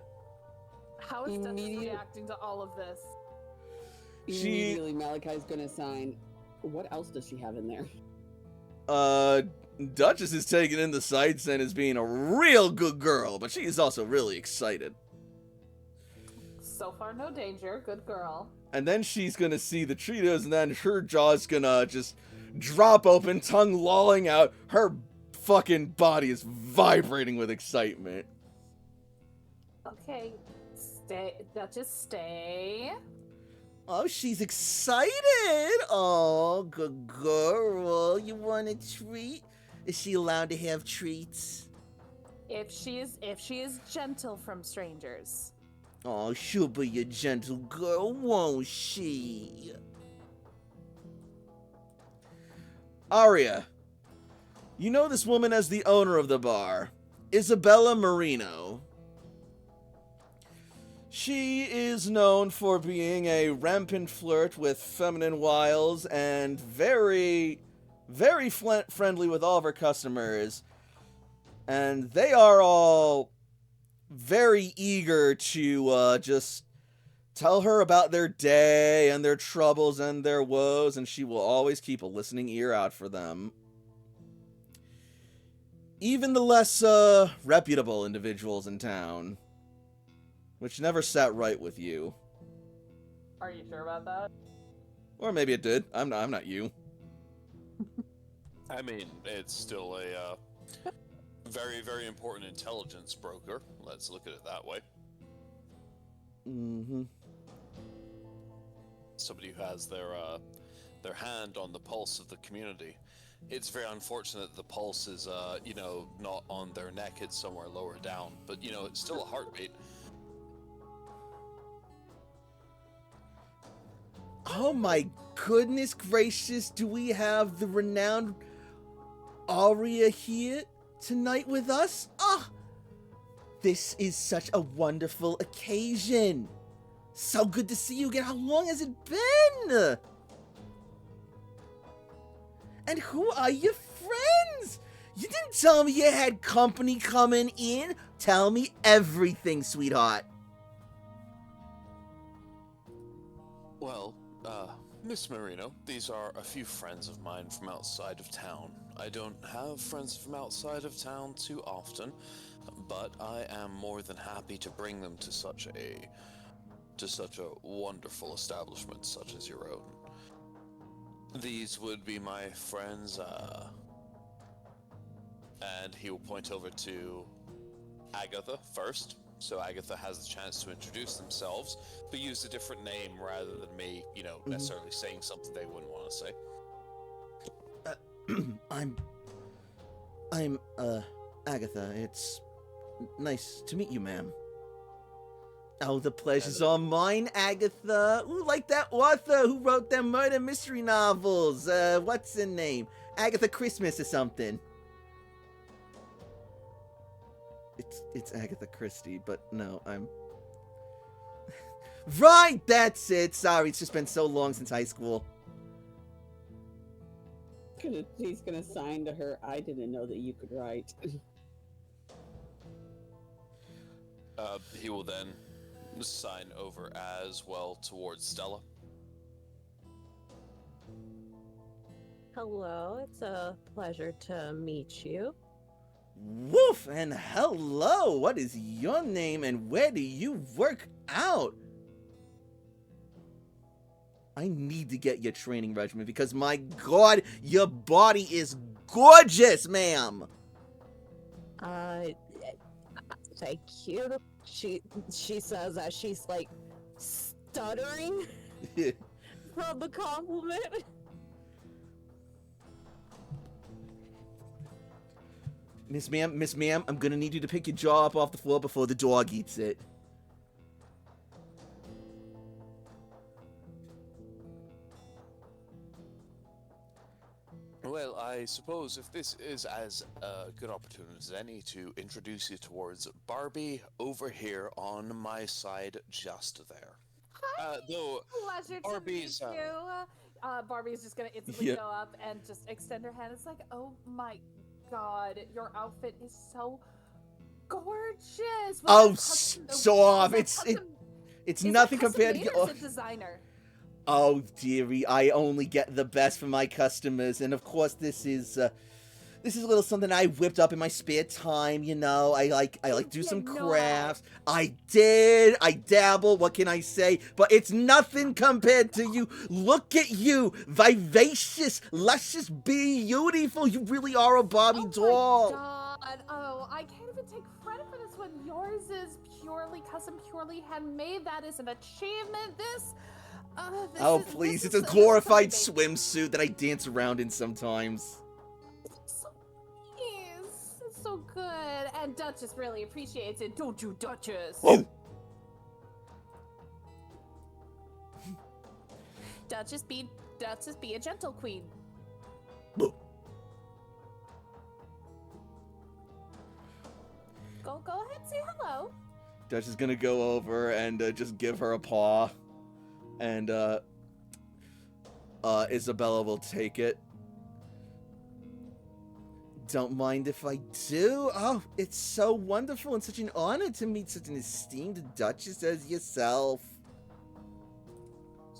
How is Duchess Immediate- reacting to all of this? Immediately, Malachi's gonna sign. What else does she have in there? Duchess is taking in the sights and is being a real good girl, but she is also really excited. So far, no danger. Good girl. And then she's gonna see the Cheetos, and then her jaw's gonna just drop open, tongue lolling out. Her fucking body is vibrating with excitement. Okay, stay. Duchess, stay. Oh, she's excited! Oh, good girl. You want a treat? Is she allowed to have treats? If she is gentle from strangers. Oh, she'll be a gentle girl, won't she? Aria, you know this woman as the owner of the bar, Isabella Marino. She is known for being a rampant flirt with feminine wiles and very, very friendly with all of her customers. And they are all very eager to just tell her about their day and their troubles and their woes, and she will always keep a listening ear out for them. Even the less reputable individuals in town. Which never sat right with you. Are you sure about that? Or maybe it did. I'm not you. I mean, it's still a very, very important intelligence broker. Let's look at it that way. Mm-hmm. Somebody who has their hand on the pulse of the community. It's very unfortunate that the pulse is, not on their neck, it's somewhere lower down. But, it's still a heartbeat. Oh my goodness gracious, do we have the renowned Aria here tonight with us? Ah! This is such a wonderful occasion. So good to see you again. How long has it been? And who are your friends? You didn't tell me you had company coming in. Tell me everything, sweetheart. Well, Miss Marino, these are a few friends of mine from outside of town. I don't have friends from outside of town too often, but I am more than happy to bring them to such a wonderful establishment such as your own. These would be my friends, and he will point over to Agatha first. So Agatha has the chance to introduce themselves, but use a different name rather than me, necessarily saying something they wouldn't want to say. I'm Agatha. It's nice to meet you, ma'am. Oh, the pleasure's all mine, Agatha. Ooh, like that author who wrote them murder mystery novels. What's her name? Agatha Christmas or something. It's Agatha Christie, but no, I'm... Right, that's it! Sorry, it's just been so long since high school. He's gonna sign to her. I didn't know that you could write. He will then sign over as well towards Stella. Hello, it's a pleasure to meet you. Woof, and hello! What is your name and where do you work out? I need to get your training regimen because, my god, your body is gorgeous, ma'am! Thank you. She says that she's, like, stuttering from the compliment. Miss Ma'am, I'm gonna need you to pick your jaw up off the floor before the dog eats it. Well, I suppose if this is as a good opportunity as any to introduce you towards Barbie over here on my side, just there. Hi. Though Pleasure to Barbie's, meet you. Barbie's just gonna instantly Yeah. go up and just extend her hand. It's like, oh my god, your outfit is so gorgeous. Was Oh, that custom- so was off. that It's custom It's Is nothing it custom compared made to. or is it designer? Oh, dearie, I only get the best from my customers, and of course, this is a little something I whipped up in my spare time. You know, I like do some did not. crafts. I dabble. What can I say? But it's nothing compared to you. Look at you, vivacious, luscious, beautiful. You really are a Barbie doll. My god! Oh, I can't even take credit for this one. Yours is purely custom, purely handmade. That is an achievement. This Oh, is- please! this It's a is- this is glorified something swimsuit that I dance around in sometimes. so nice. It's so good, and Duchess really appreciates it, don't you, Duchess? Oh. Duchess be a gentle queen. Go ahead, say hello. Dutch is gonna go over and just give her a paw, and Isabella will take it. Don't mind if I do. Oh, it's so wonderful and such an honor to meet such an esteemed Duchess as yourself.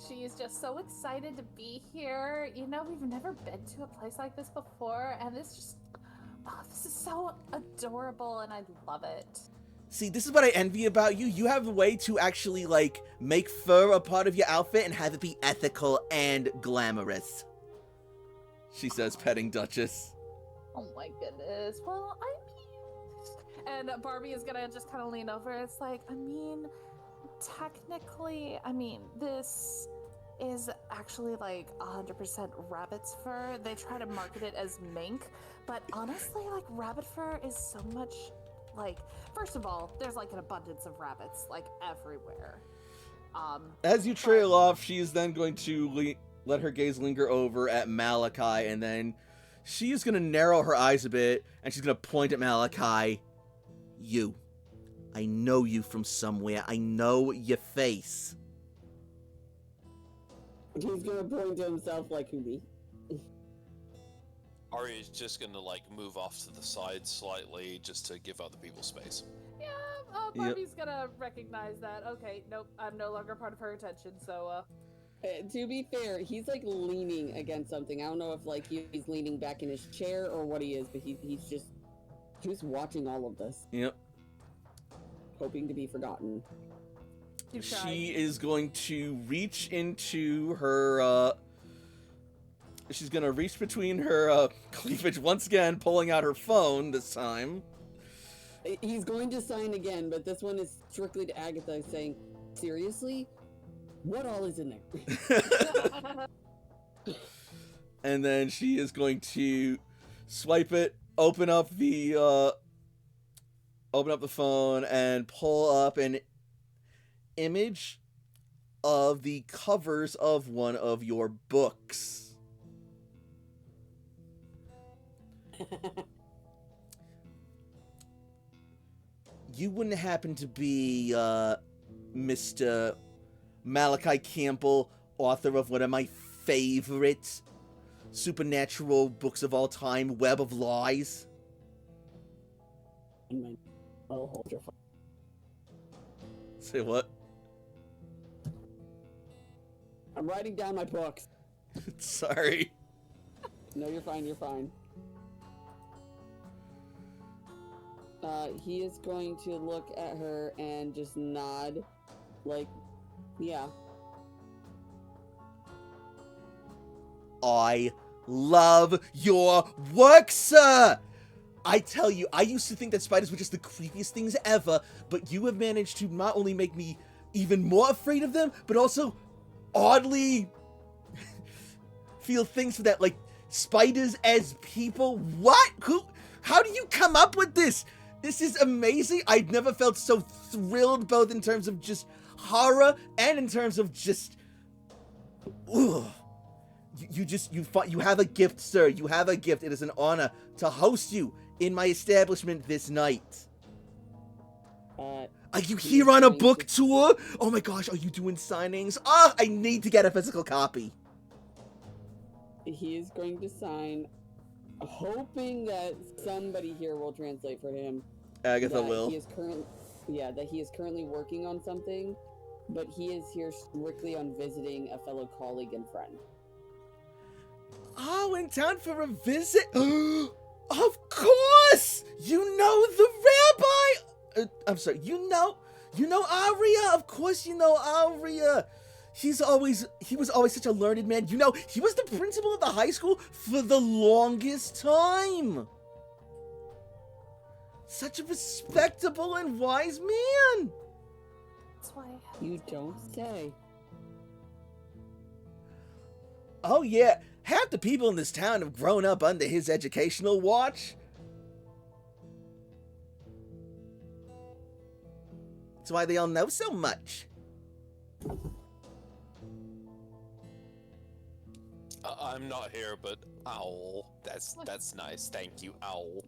She is just so excited to be here. You know, we've never been to a place like this before, and this is so adorable, and I love it. See, this is what I envy about you. You have a way to actually, like, make fur a part of your outfit and have it be ethical and glamorous. She says, petting Duchess. Oh my goodness. Well, I mean... And Barbie is gonna just kind of lean over. It's like, I mean, technically, this is actually like 100% rabbit's fur. They try to market it as mink, but honestly, like, rabbit fur is so much... Like, first of all, there's like an abundance of rabbits, like, everywhere. As you trail off, she is then going to let her gaze linger over at Malachi, and then she is going to narrow her eyes a bit, and she's going to point at Malachi. You. I know you from somewhere. I know your face. He's gonna point to himself like, who, me? Arya's just gonna like move off to the side slightly just to give other people space. Yeah, Barbie's gonna recognize that. Okay, nope, I'm no longer part of her attention, so, To be fair, he's like leaning against something. I don't know if like he's leaning back in his chair or what he is, but he's just watching all of this, Yep. hoping to be forgotten. You tried. She is going to reach into her, she's going to reach between her, cleavage once again, pulling out her phone this time. He's going to sign again, but this one is strictly to Agatha, saying, seriously? What all is in there? And then she is going to swipe it, open up the phone, and pull up an image of the covers of one of your books. You wouldn't happen to be, Mr. Malachi Campbell, author of one of my favorite supernatural books of all time, Web of Lies? I'll hold your phone. Say what? I'm writing down my books. Sorry. No, you're fine, you're fine. He is going to look at her and just nod, like, yeah. I love your work, sir! I tell you, I used to think that spiders were just the creepiest things ever, but you have managed to not only make me even more afraid of them, but also oddly feel things for that, like, spiders as people? What? How do you come up with this? This is amazing. I've never felt so thrilled, both in terms of just horror and in terms of just... Ugh. You have a gift, sir. You have a gift. It is an honor to host you in my establishment this night. Are you here on a book tour? Oh my gosh, are you doing signings? Oh, I need to get a physical copy. He is going to sign, hoping that somebody here will translate for him. Agatha that will. He is that he is currently working on something but he is here strictly on visiting a fellow colleague and friend. Oh, in town for a visit? Of course! You know the rabbi! I'm sorry, you know Aria? Of course you know Aria! He was always such a learned man. You know, he was the principal of the high school for the longest time! Such a respectable and wise man! That's why You don't say. Oh yeah, half the people in this town have grown up under his educational watch. That's why they all know so much. I'm not here, but owl. That's nice. Thank you, owl.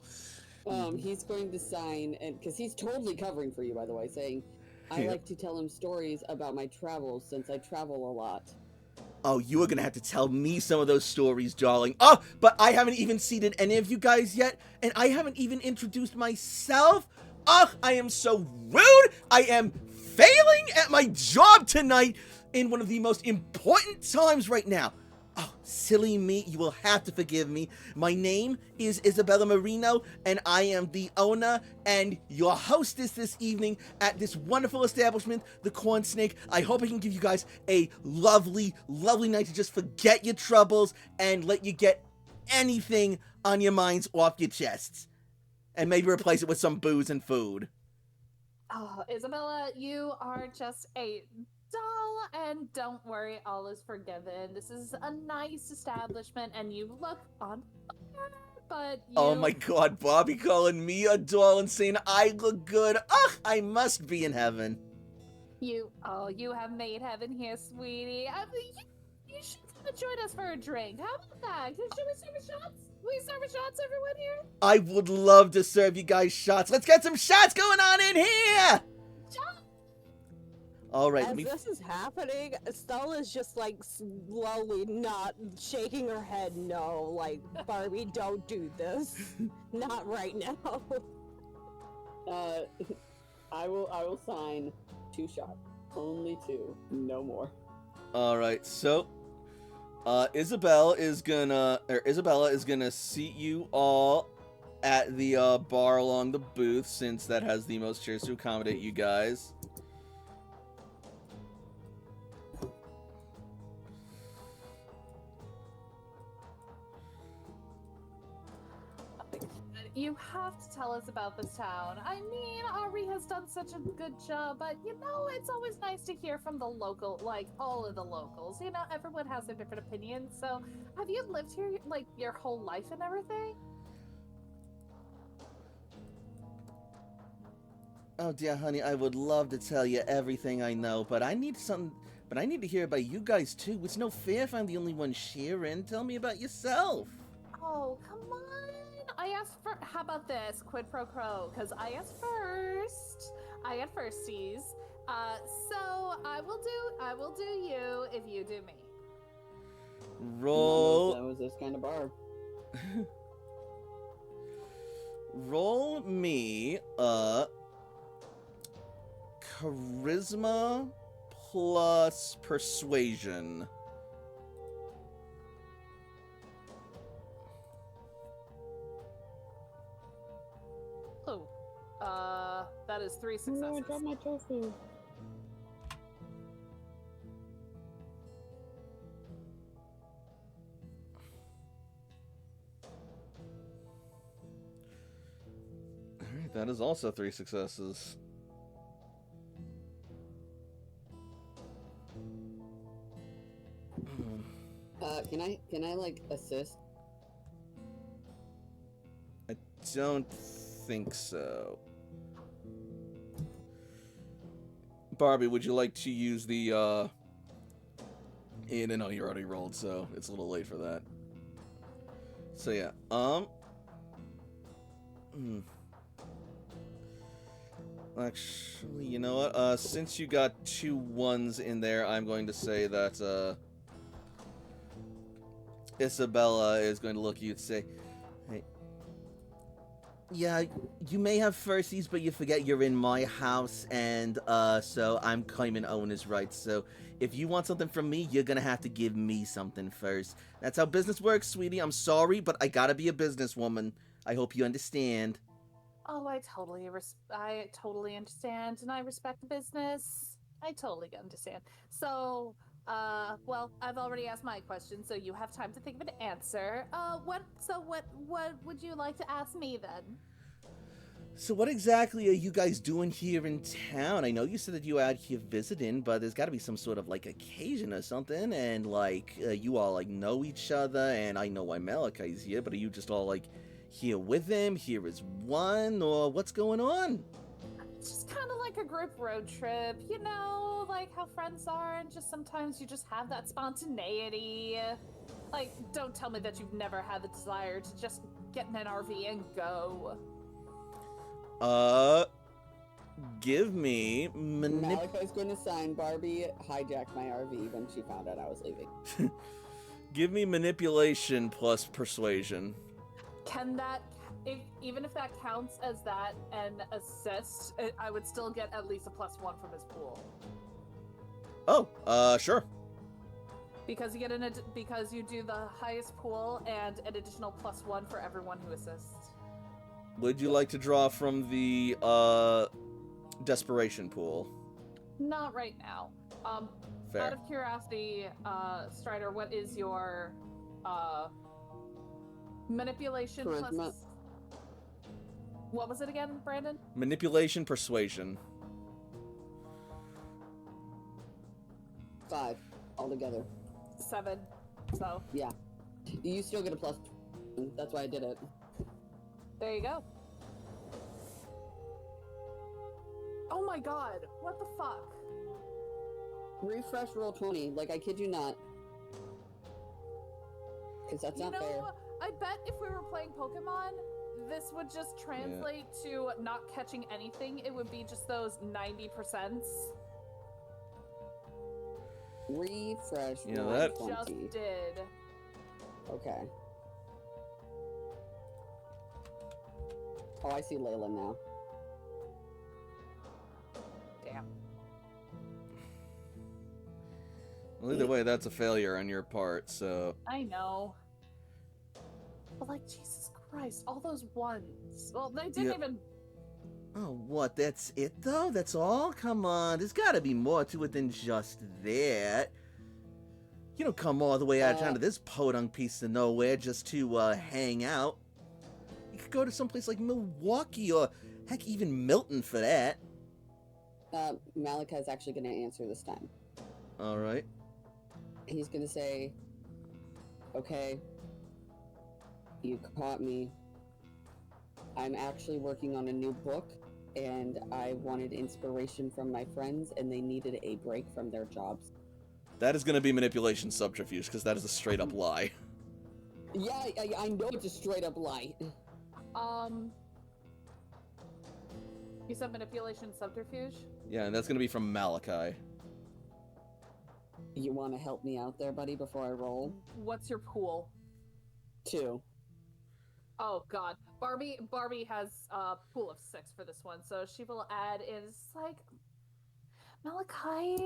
He's going to sign, and because he's totally covering for you, by the way, saying, I Yeah. like to tell him stories about my travels since I travel a lot. Oh, you are gonna have to tell me some of those stories, darling. Oh, but I haven't even seated any of you guys yet, and I haven't even introduced myself. Ugh, I am so rude. I am failing at my job tonight in one of the most important times right now. Oh, silly me, you will have to forgive me. My name is Isabella Marino, and I am the owner and your hostess this evening at this wonderful establishment, the Corn Snake. I hope I can give you guys a lovely, lovely night to just forget your troubles and let you get anything on your minds off your chests. And maybe replace it with some booze and food. Oh, Isabella, you are just a doll, and don't worry, all is forgiven. This is a nice establishment, and you look on fire, but you... Oh my god, Bobby calling me a doll and saying I look good. Ugh, I must be in heaven. You have made heaven here, sweetie. You should come and join us for a drink. How about that? Should we serve a shots? We serve a shots, everyone here? I would love to serve you guys shots. Let's get some shots going on in here! Alright, As this is happening, Stella's just like slowly not shaking her head no, like, Barbie, don't do this. Not right now. I will sign 2 shots. Only 2, no more. Alright, so Isabella is gonna seat you all at the bar along the booth, since that has the most chairs to accommodate you guys. You have to tell us about this town. I mean, Ari has done such a good job, but you know, it's always nice to hear from the local, like, all of the locals. You know, everyone has their different opinions, so have you lived here, like, your whole life and everything? Oh dear honey, I would love to tell you everything I know, but I need to hear about you guys too. It's no fair if I'm the only one sharing. Tell me about yourself. Oh, come on. I asked for, how about this, quid pro quo, because I asked first. I got firsties. So I will do you if you do me. Roll. That was this kind of bar. Roll me a charisma plus persuasion. Oh, that is 3 successes. I dropped my tofu. Alright, that is also 3 successes. Can I like assist? I don't think so. Barbie, would you like to use the no, you already rolled, so it's a little late for that. So yeah, actually, you know what? Since you got 2 1s in there, I'm going to say that Isabella is going to look at you and say, "Hey, Yeah, you may have firsties, but you forget you're in my house, and so I'm claiming owner's rights. So if you want something from me, you're gonna have to give me something first. That's how business works, sweetie. I'm sorry, but I gotta be a businesswoman. I hope you understand. Oh, I totally understand, and I respect the business. I totally understand. So, well, I've already asked my question, so you have time to think of an answer. What would you like to ask me then? So what exactly are you guys doing here in town? I know you said that you were out here visiting, but there's got to be some sort of like occasion or something, and like you all like know each other, and I know why Malachi's here, but are you just all like here with him, here as one, or what's going on? It's just kind of like a group road trip, you know, like how friends are, and just sometimes you just have that spontaneity. Like, don't tell me that you've never had the desire to just get in an RV and go. Give me Malachi's going to sign Barbie hijacked my RV when she found out I was leaving. give me manipulation plus persuasion. Can that, even if that counts as that and assist, I would still get at least a +1 from his pool. Oh, sure. Because you get because you do the highest pool and an additional +1 for everyone who assists. Would you like to draw from the desperation pool? Not right now. Fair. Out of curiosity, Strider, what is your manipulation Charisma. plus? What was it again, Brandon? Manipulation, persuasion. 5 altogether. 7. So Yeah. You still get a +2. That's why I did it. there you go. Oh my god! What the fuck? Refresh roll 20. Like, I kid you not. Because that's You not know, fair. I bet if we were playing Pokemon, this would just translate to not catching anything. It would be just those 90%. Refresh You know roll that- 20. Just did. Okay. Oh, I see Layla now. Damn. Well, either way, that's a failure on your part, so... I know. But like, Jesus Christ, all those ones. Well, they didn't Yeah. even. Oh, what? That's it, though? That's all? Come on, there's gotta be more to it than just that. You don't come all the way out of town to this podunk piece of nowhere just to, hang out. You could go to someplace like Milwaukee, or heck, even Milton for that. Malachi's actually going to answer this time. Alright. He's going to say, okay, you caught me. I'm actually working on a new book, and I wanted inspiration from my friends, and they needed a break from their jobs. That is gonna be manipulation subterfuge, because that is a straight-up lie. Yeah, I know it's a straight up lie. You said manipulation subterfuge? Yeah, and that's gonna be from Malachi. You want to help me out there, buddy, before I roll? What's your pool? 2. Oh god. Barbie has a pool of 6 for this one, so she will add is like Malachi,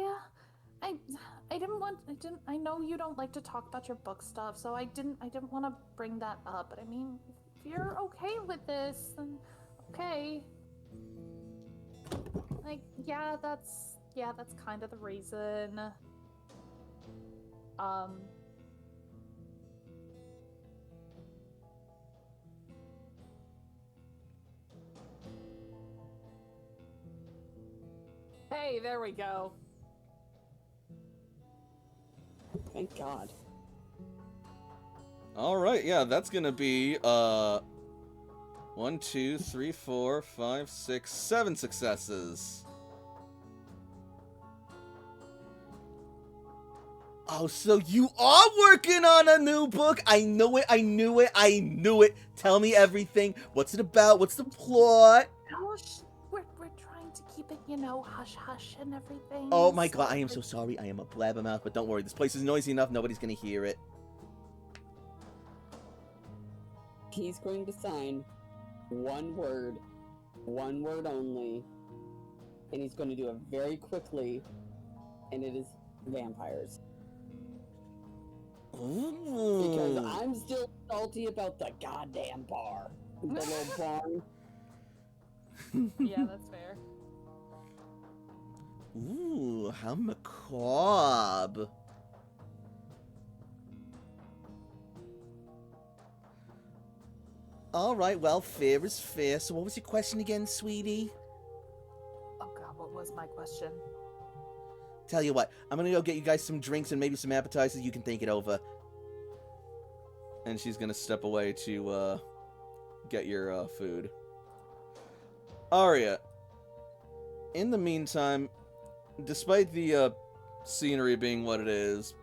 I know you don't like to talk about your book stuff, so I didn't want to bring that up, but I mean, if you're okay with this, then okay. Like, yeah, that's kind of the reason. Hey, there we go. Thank God. Alright, yeah, that's gonna be, 1, 2, 3, 4, 5, 6, 7 successes. Oh, so you are working on a new book? I knew it. Tell me everything. What's it about? What's the plot? No, we're trying to keep it, hush hush and everything. Oh my god, I am so sorry. I am a blabbermouth, but don't worry. This place is noisy enough. Nobody's gonna hear it. He's going to sign one word only, and he's going to do it very quickly, and it is vampires. Because Ooh. I'm still salty about the goddamn bar. The little barn. Yeah, that's fair. Ooh, how macabre. Alright, well, fair is fair. So what was your question again, sweetie? Oh god, what was my question? Tell you what, I'm gonna go get you guys some drinks and maybe some appetizers. You can think it over. And she's gonna step away to, get your, food. Arya, in the meantime, despite the, scenery being what it is,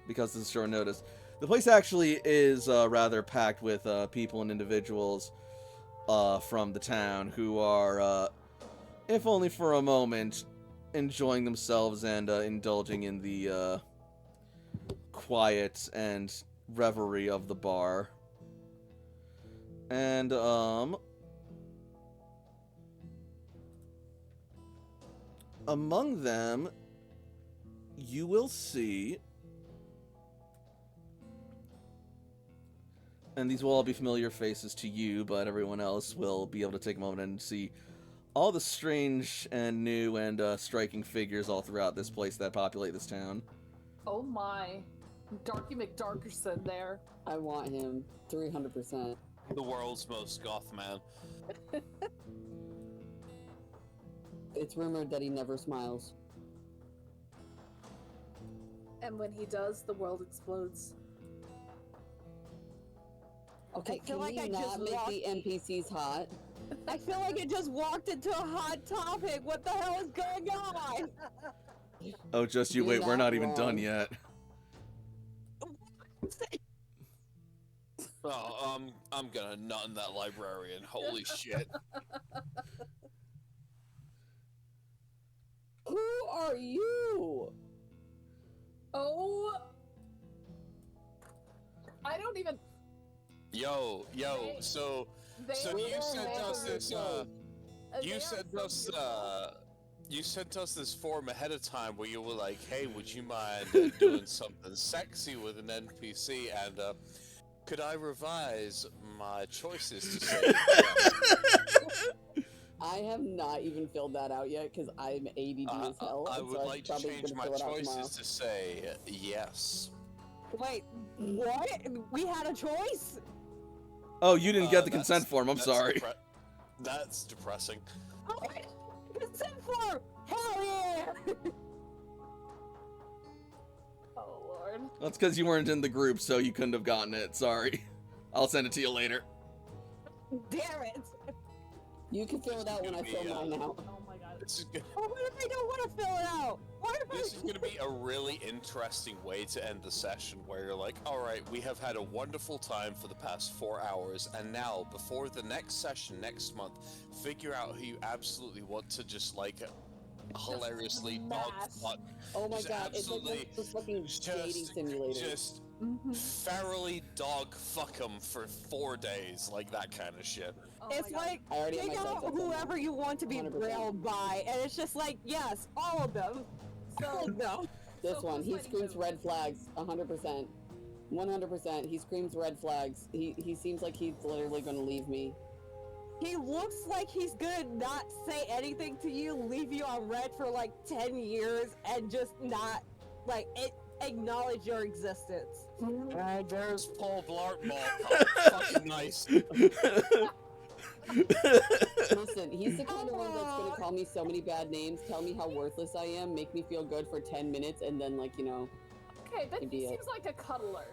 because this is short notice, the place actually is, rather packed with, people and individuals, from the town who are, if only for a moment, enjoying themselves and, indulging in the, quiet and revelry of the bar. And, among them, you will see, and these will all be familiar faces to you, but everyone else will be able to take a moment and see all the strange and new and striking figures all throughout this place that populate this town. Oh my. Darky McDarkerson there. I want him 300%. The world's most goth man. It's rumored that he never smiles. And when he does, the world explodes. Okay, I feel can like we I not just make walked- the NPCs hot? I feel like it just walked into a hot topic. What the hell is going on? Oh, just you You're wait, we're not not even done wrong. yet. Oh, I'm gonna nut in that librarian. Holy shit. Who are you? Oh! I don't even. Yo, so They So are you so sent us mad. this, They you are sent so us, beautiful. you sent us this form ahead of time where you were like, hey, would you mind doing something sexy with an NPC? And, could I revise my choices to say I have not even filled that out yet because I'm ADD as hell. I and would so I'm like to probably change gonna my fill it out tomorrow. choices to say yes. Wait, what? We had a choice? Oh, you didn't get the That's- consent form, I'm that's sorry. That's depressing. Oh, consent form! Hell yeah! Oh lord. That's because you weren't in the group, so you couldn't have gotten it, sorry. I'll send it to you later. Damn it! You can fill it out when I fill mine out. Oh my god. This is good. Oh, what if I don't want to fill it out? What if This is going to be a really interesting way to end the session where you're like, alright, we have had a wonderful time for the past 4 hours, and now, before the next session next month, figure out who you absolutely want to just, like, hilariously dog smash. fuck. Oh my Just god, it's like absolutely- this fucking dating simulator. Just Mhm. thoroughly dog fuck them for 4 days, like that kind of shit. Oh my It's God. like, I already have pick my out sex whoever you want to be 100%. railed by, and it's just like, yes, all of them. All So, of them. This So one, who's he letting screams who? red flags, 100%. 100%, he screams red flags. He seems like he's literally gonna leave me. He looks like he's gonna not say anything to you, leave you on red for like 10 years, and just not, like, acknowledge your existence. And there's Paul Blart Mall. Fucking nice. Listen, he's the kind of one that's gonna call me so many bad names, tell me how worthless I am, make me feel good for 10 minutes, and then, like, you know, okay, but he Idiot. seems like a cuddler.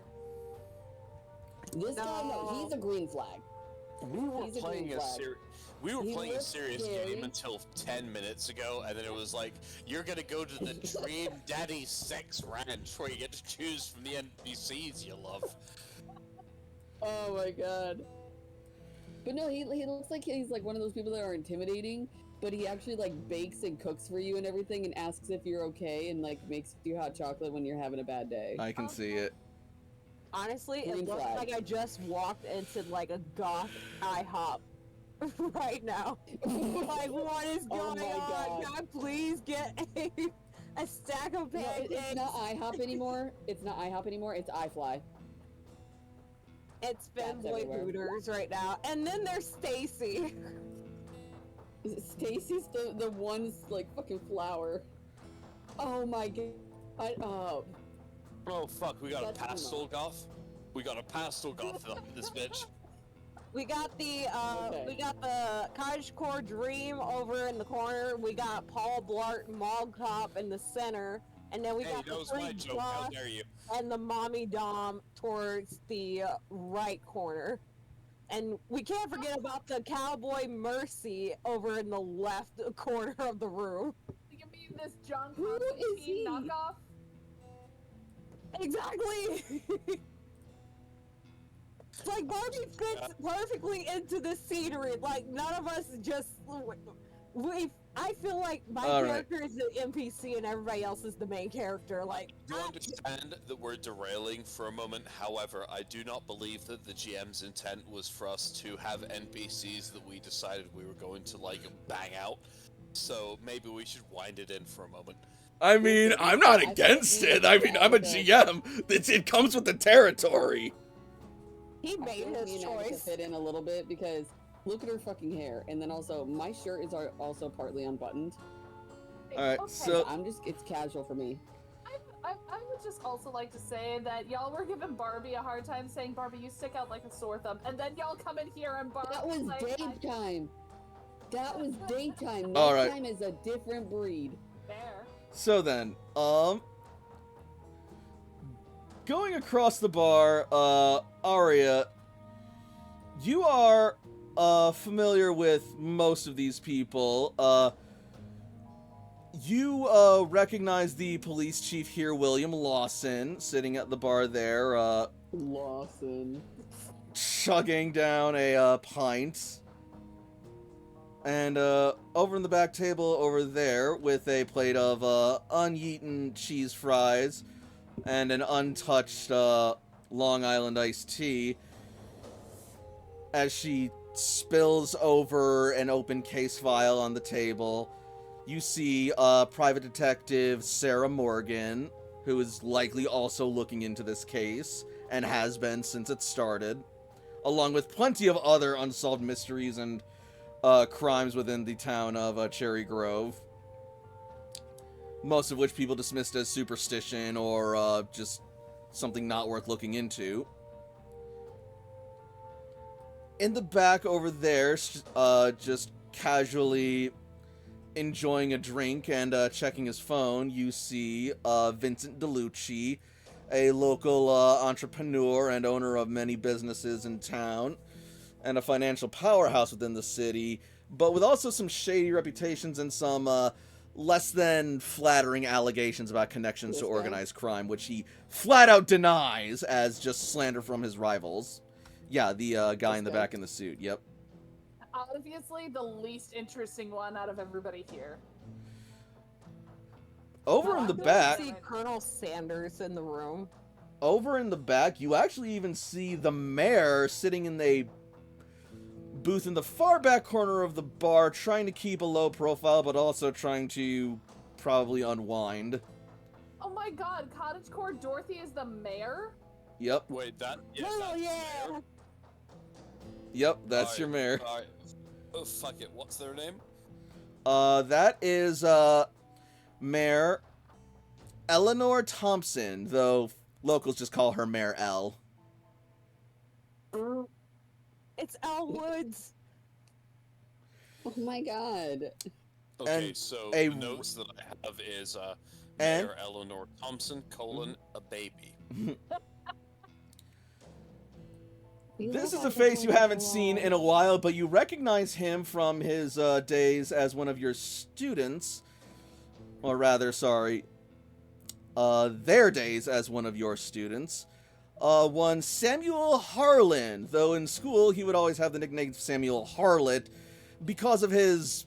this guy, no, he's a green flag. We were He's a playing green a flag. He playing a looks serious scary. game until 10 minutes ago, and then it was like, you're gonna go to the Dream Daddy Sex Ranch where you get to choose from the NPCs you love. Oh my god. But no, he looks like he's like one of those people that are intimidating, but he actually like bakes and cooks for you and everything and asks if you're okay and like makes you hot chocolate when you're having a bad day. I can see it. Honestly, Green it looks flag. like I just walked into like a goth IHOP. right now. Like, what is Oh going my on? God. Can I please get a stack of No, pancakes? it's not IHOP anymore. It's not IHOP anymore. It's iFly. It's That's Fanboy everywhere. Hooters right now. And then there's Stacy. Stacy's the one's like fucking flower. Oh my god. Oh fuck, we got a That's pastel goth? We got a pastel goth for this bitch. We got the Okay. we got the Cottagecore Dream over in the corner. We got Paul Blart Mall Cop in the center, and then we Hey, got that the was my Freak joke, how Goth dare you. and the Mommy Dom towards the right corner. And we can't forget about the Cowboy Mercy over in the left corner of the room. You mean this John Who is Constantine he? knockoff? Exactly. It's like Barbie fits perfectly into the scenery. Like none of us just I feel like my All right. character is the NPC and everybody else is the main character. Like Do you understand that we're derailing for a moment? However, I do not believe that the GM's intent was for us to have NPCs that we decided we were going to, like, bang out. So maybe we should wind it in for a moment. I mean, I'm not against it. I mean, I'm a GM. It comes with the territory. he I made feel like me his and Agatha choice. fit in a little bit because look at her fucking hair, and then also my shirt is also partly unbuttoned. All right, Okay, so It's casual for me. I would just also like to say that y'all were giving Barbie a hard time saying, Barbie, you stick out like a sore thumb, and then y'all come in here and Barbie That was like, daytime. That was daytime. All right. Nighttime is a different breed. Fair. So then, going across the bar, Aria, you are familiar with most of these people. You recognize the police chief here, William Lawson, sitting at the bar there, Lawson. chugging down a pint. And over in the back table over there, with a plate of uneaten cheese fries and an untouched Long Island iced tea, as she spills over an open case file on the table, you see Private Detective Sarah Morgan, who is likely also looking into this case, and has been since it started, along with plenty of other unsolved mysteries and crimes within the town of Cherry Grove. Most of which people dismissed as superstition or just something not worth looking into. In the back over there, just casually enjoying a drink and checking his phone, you see Vincent DeLucci, a local entrepreneur and owner of many businesses in town, and a financial powerhouse within the city, but with also some shady reputations and some less than flattering allegations about connections to This guy? organized crime, which he flat out denies as just slander from his rivals. Yeah, the guy This in the guy? back in the suit, yep. Obviously, the least interesting one out of everybody here. Over No, in the I'm back, See Colonel Sanders in the room. over in the back, you actually even see the mayor sitting in a booth in the far back corner of the bar, trying to keep a low profile, but also trying to probably unwind. Oh my god, Cottagecore Dorothy is the mayor? Yep, Wait, that? Yeah, Hell that's yeah! yep, that's Alright, your mayor. Alright. Oh, fuck it. What's their name? That is, Mayor Eleanor Thompson, though locals just call her Mayor L. It's Elle Woods. Oh my god. Okay, And so a the notes that I have is and- Mayor Eleanor Thompson, a baby. This is a face you haven't seen in a while, but you recognize him from his days as one of your students. Or rather, sorry, their days as one of your students. One Samuel Harlan, though in school he would always have the nickname Samuel Harlot because of his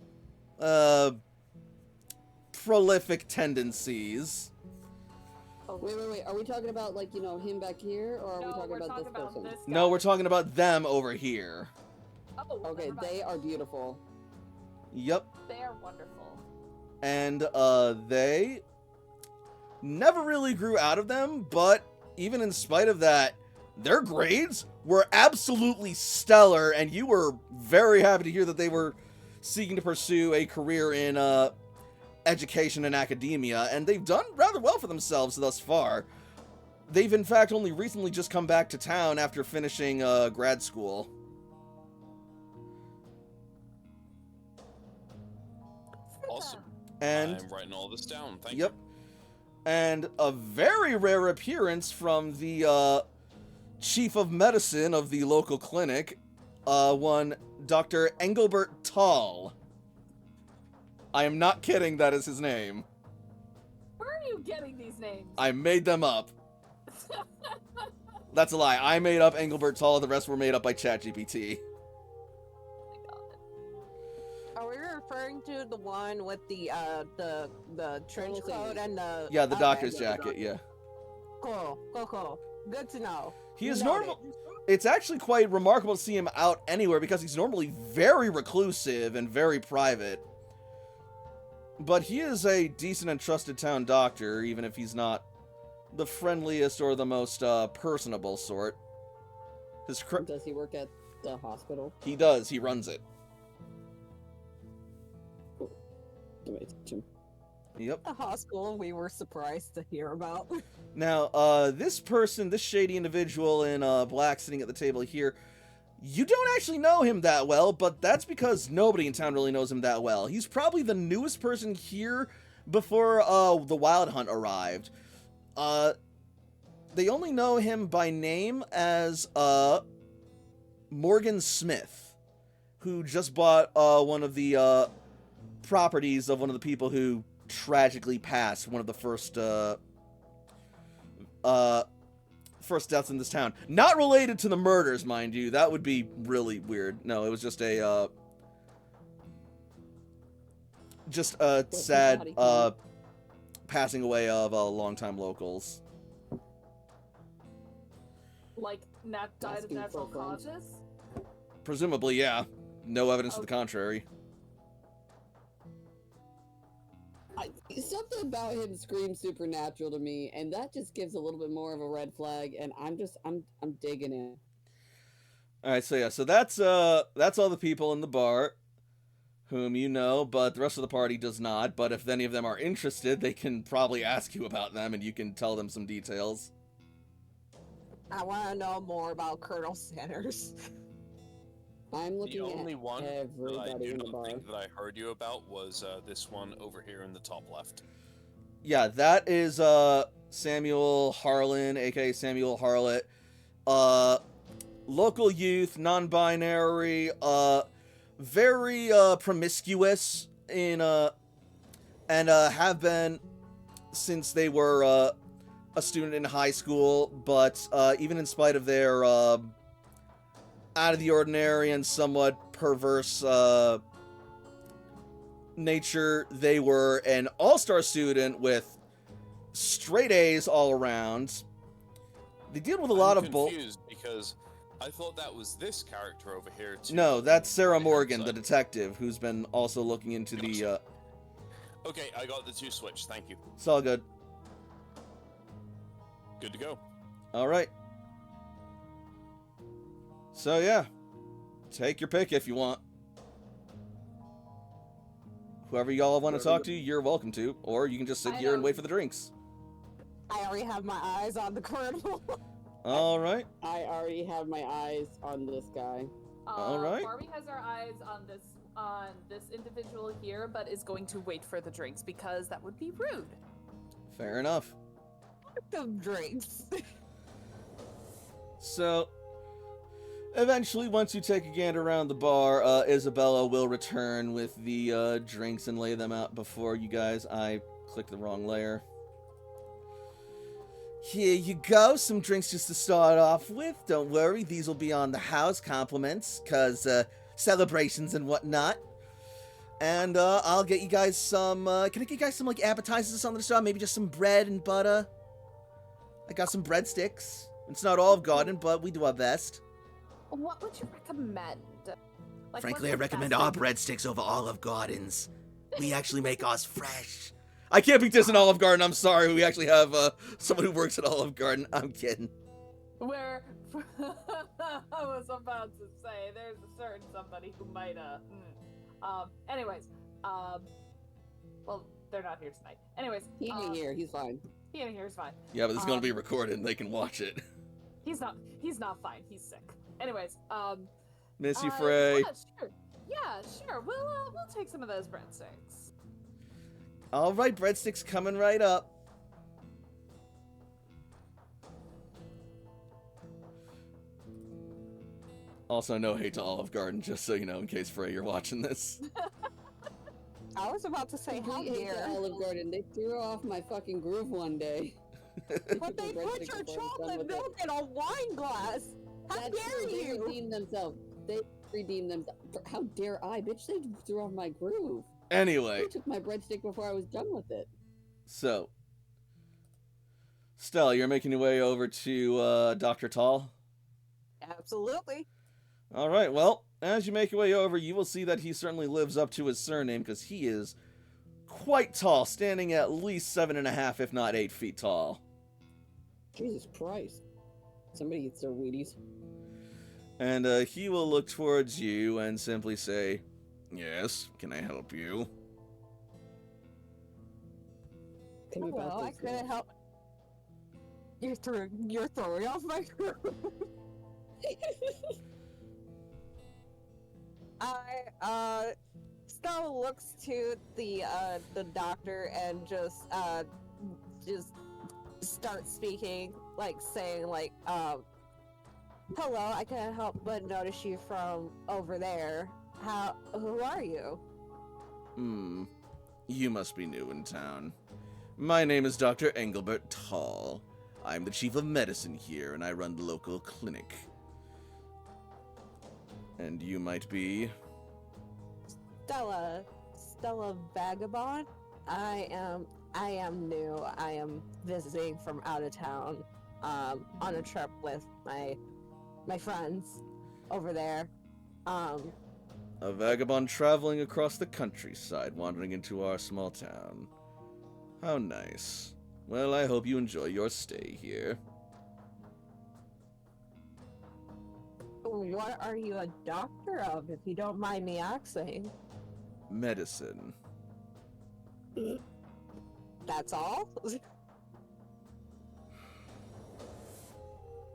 prolific tendencies. Wait. Are we talking about, like, you know, him back here, or are we No, talking we're about talking this about person? this guy. No, we're talking about them over here. Oh, Okay, never mind. they are beautiful. Yep. They are wonderful. And they never really grew out of them, but even in spite of that, their grades were absolutely stellar, and you were very happy to hear that they were seeking to pursue a career in education and academia, and they've done rather well for themselves thus far. They've in fact only recently just come back to town after finishing grad school. Awesome. And I'm writing all this down. Thank yep. And a very rare appearance from the chief of medicine of the local clinic, one Dr. Engelbert Tall. I am not kidding, that is his name. Where are you getting these names? I made them up. That's a lie. I made up Engelbert Tall, the rest were made up by ChatGPT. Are we referring to the one with the trench Totally. coat and the Yeah, the okay, doctor's yeah, jacket, yeah. Cool. Good to know. He is Noted. normal. It's actually quite remarkable to see him out anywhere because he's normally very reclusive and very private. But he is a decent and trusted town doctor, even if he's not the friendliest or the most personable sort. Does he work at the hospital? He does. He runs it. Do I teach him? Yep. The hospital we were surprised to hear about. Now, this person, this shady individual in black sitting at the table here, you don't actually know him that well, but that's because nobody in town really knows him that well. He's probably the newest person here before the Wild Hunt arrived. They only know him by name as Morgan Smith, who just bought one of the properties of one of the people who tragically passed, one of the first deaths in this town. Not related to the murders, mind you. That would be really weird. No, it was just a sad passing away of longtime locals. Like, died of Asking natural for a friend. causes? Presumably, yeah. No evidence to the Okay. contrary. Something about him screams supernatural to me, and that just gives a little bit more of a red flag. And I'm digging it. All right, so yeah, so that's all the people in the bar whom you know, but the rest of the party does not. But if any of them are interested, they can probably ask you about them, and you can tell them some details. I want to know more about Colonel Sanders. I'm The looking only at one that I everybody do in the not bar. think that I heard you about was this one over here in the top left. Yeah, that is Samuel Harlan, aka Samuel Harlot. Local youth, non-binary, very promiscuous in and have been since they were a student in high school, but even in spite of their out of the ordinary and somewhat perverse nature, they were an all-star student with straight A's all around. They deal with a lot I'm of bull. confused because I thought that was this character over here too. No, that's Sarah Right Morgan, the outside. detective, who's been also looking into the. Gotcha. Okay, I got the two switched. Thank you. It's all good. Good to go. All right. So yeah, take your pick if you want. Whoever y'all want to talk to, you're welcome to, or you can just sit I here and know. wait for the drinks. I already have my eyes on the Colonel. All right. I already have my eyes on this guy. All right. Barbie has her eyes on this individual here, but is going to wait for the drinks because that would be rude. Fair enough. Some drinks. So, eventually, once you take a gander around the bar, Isabella will return with the drinks and lay them out before you guys. I clicked the wrong layer. Here you go, some drinks just to start off with. Don't worry, these will be on the house compliments, cause celebrations and whatnot. And I'll get you guys some, can I get you guys some like appetizers or something to start? Maybe just some bread and butter. I got some breadsticks. It's not Olive Garden, but we do our best. What would you recommend? Like, Frankly, I what's the recommend best our thing- breadsticks over Olive Garden's. We actually make ours fresh. I can't beat this in Olive Garden. I'm sorry. We actually have someone who works at Olive Garden. I'm kidding. Where I was about to say, there's a certain somebody who might anyways, well, they're not here tonight. Anyways, He ain't here. He's fine. he ain't here is fine. Yeah, but it's going to be recorded and they can watch it. He's not fine. He's sick. Anyways, Miss you, Frey. Yeah, sure. We'll take some of those breadsticks. All right, breadsticks coming right up. Also, no hate to Olive Garden, just so you know, in case Frey, you're watching this. I was about to say, how Complete hate to dare. Olive Garden. They threw off my fucking groove one day. But they put your chocolate milk in a wine glass. How That's dare true. They you? redeemed themselves. They redeemed themselves. How dare I, bitch? They threw off my groove. Anyway, They took my breadstick before I was done with it. so Stella, you're making your way over to Dr. Tall. Absolutely. All right, well, as you make your way over, you will see that he certainly lives up to his surname because he is quite tall, standing at least 7.5, if not 8 feet tall. Jesus Christ. Somebody eats their Wheaties. And he will look towards you and simply say, "Yes, can I help you?" Can we Well, I pass couldn't help. You're throwing off my groove. Stella looks to the doctor and just start speaking, like saying like, hello, I can't help but notice you from over there. Who are you? You must be new in town. My name is Dr. Engelbert Tall. I'm the chief of medicine here, and I run the local clinic. And you might be... Stella Vagabond. I am new. I am visiting from out of town, on a trip with my friends over there. a vagabond traveling across the countryside, wandering into our small town. How nice. Well, I hope you enjoy your stay here. What are you a doctor of, if you don't mind me asking? Medicine. That's all?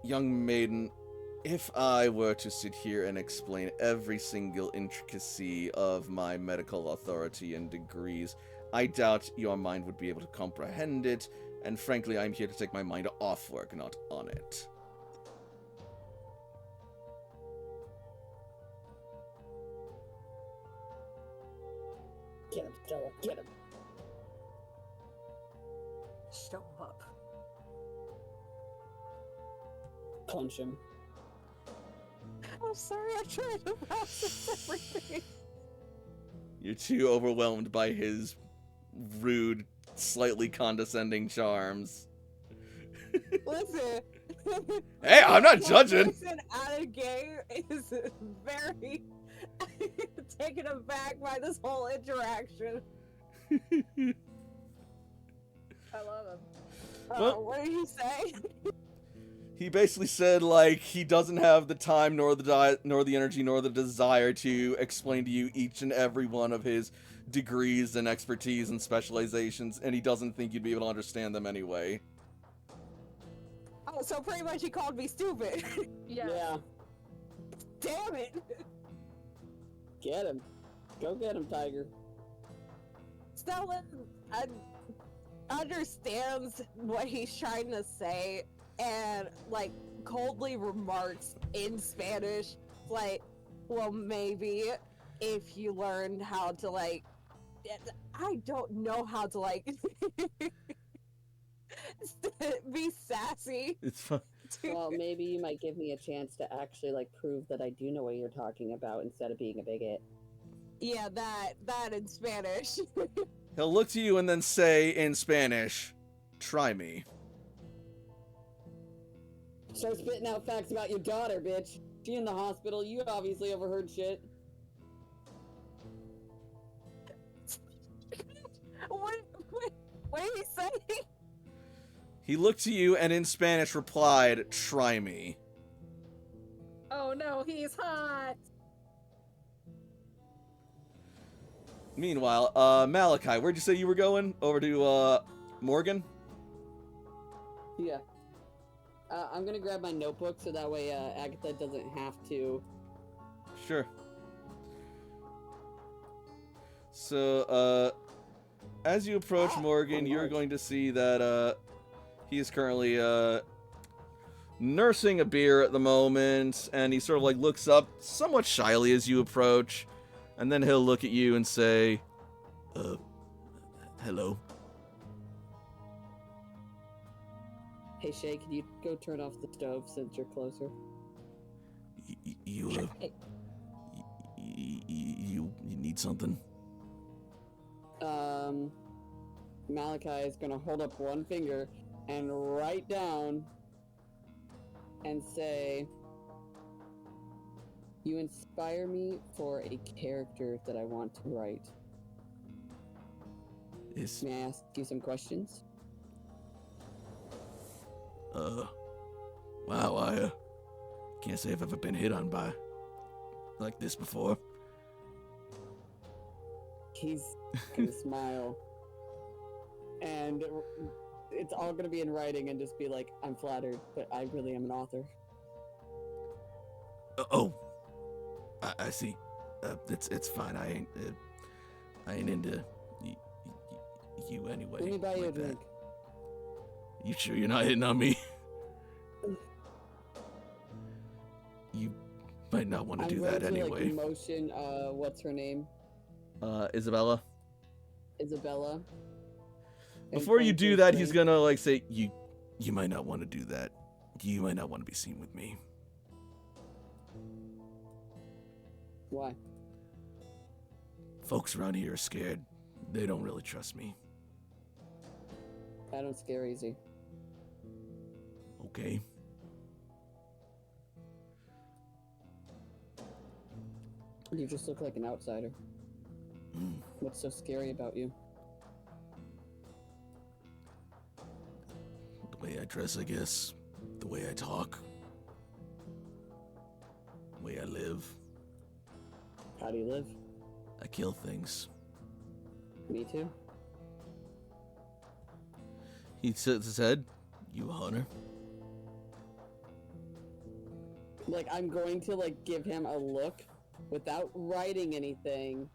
Young maiden, if I were to sit here and explain every single intricacy of my medical authority and degrees, I doubt your mind would be able to comprehend it, and frankly, I'm here to take my mind off work, not on it. Get him, Stella. Get him. Show up. Punch him. I'm sorry, I tried to process everything. You're too overwhelmed by his rude, slightly condescending charms. Listen. Hey, I'm not One judging. person out of game is very taken aback by this whole interaction. I love him. Well- What did he say? He basically said, like, he doesn't have the time, nor the energy, nor the desire to explain to you each and every one of his degrees and expertise and specializations, and he doesn't think you'd be able to understand them anyway. Oh, so pretty much he called me stupid. Yeah. Yeah. Damn it. Get him. Go get him, Tiger. Stella understands what he's trying to say and, like, coldly remarks in Spanish, like, well, maybe if you learned how to, like, I don't know how to, like, be sassy. It's fun. Well, maybe you might give me a chance to actually, like, prove that I do know what you're talking about instead of being a bigot. Yeah, that in Spanish. He'll look to you and then say in Spanish, "Try me." Start spitting out facts about your daughter, bitch. She in the hospital. You obviously overheard shit. What are you saying? He looked to you and in Spanish replied, "Try me." Oh no, he's hot. Meanwhile, Malachi, where'd you say you were going? Over to, Morgan? Yeah. I'm gonna grab my notebook so that way Agatha doesn't have to. Sure. So, as you approach Morgan, you're going to see that, he is currently, nursing a beer at the moment, and he sort of, like, looks up somewhat shyly as you approach, and then he'll look at you and say, hello. Hey Shay, can you go turn off the stove since you're closer? You need something? Malachi is gonna hold up one finger and write down and say, "You inspire me for a character that I want to write." Is, May I ask you some questions? wow, I, can't say I've ever been hit on by like this before. He's gonna smile. And it's all gonna be in writing and just be like, "I'm flattered, but I really am an author." I see. It's fine. I ain't into you anyway. Let me buy you a like that. drink. You sure you're not hitting on me? You might not want to do that going to, anyway. Like, motion, what's her name? Isabella? Isabella. and Before you point to do his that, he's drink. gonna, like, say, You might not want to do that. You might not want to be seen with me. Why? Folks around here are scared. They don't really trust me. I don't scare easy. Okay. You just look like an outsider. Mm. What's so scary about you? The way I dress, I guess. The way I talk. The way I live. How do you live? I kill things. Me too. he tilts his head. You a hunter? Like, I'm going to, like, give him a look without writing anything.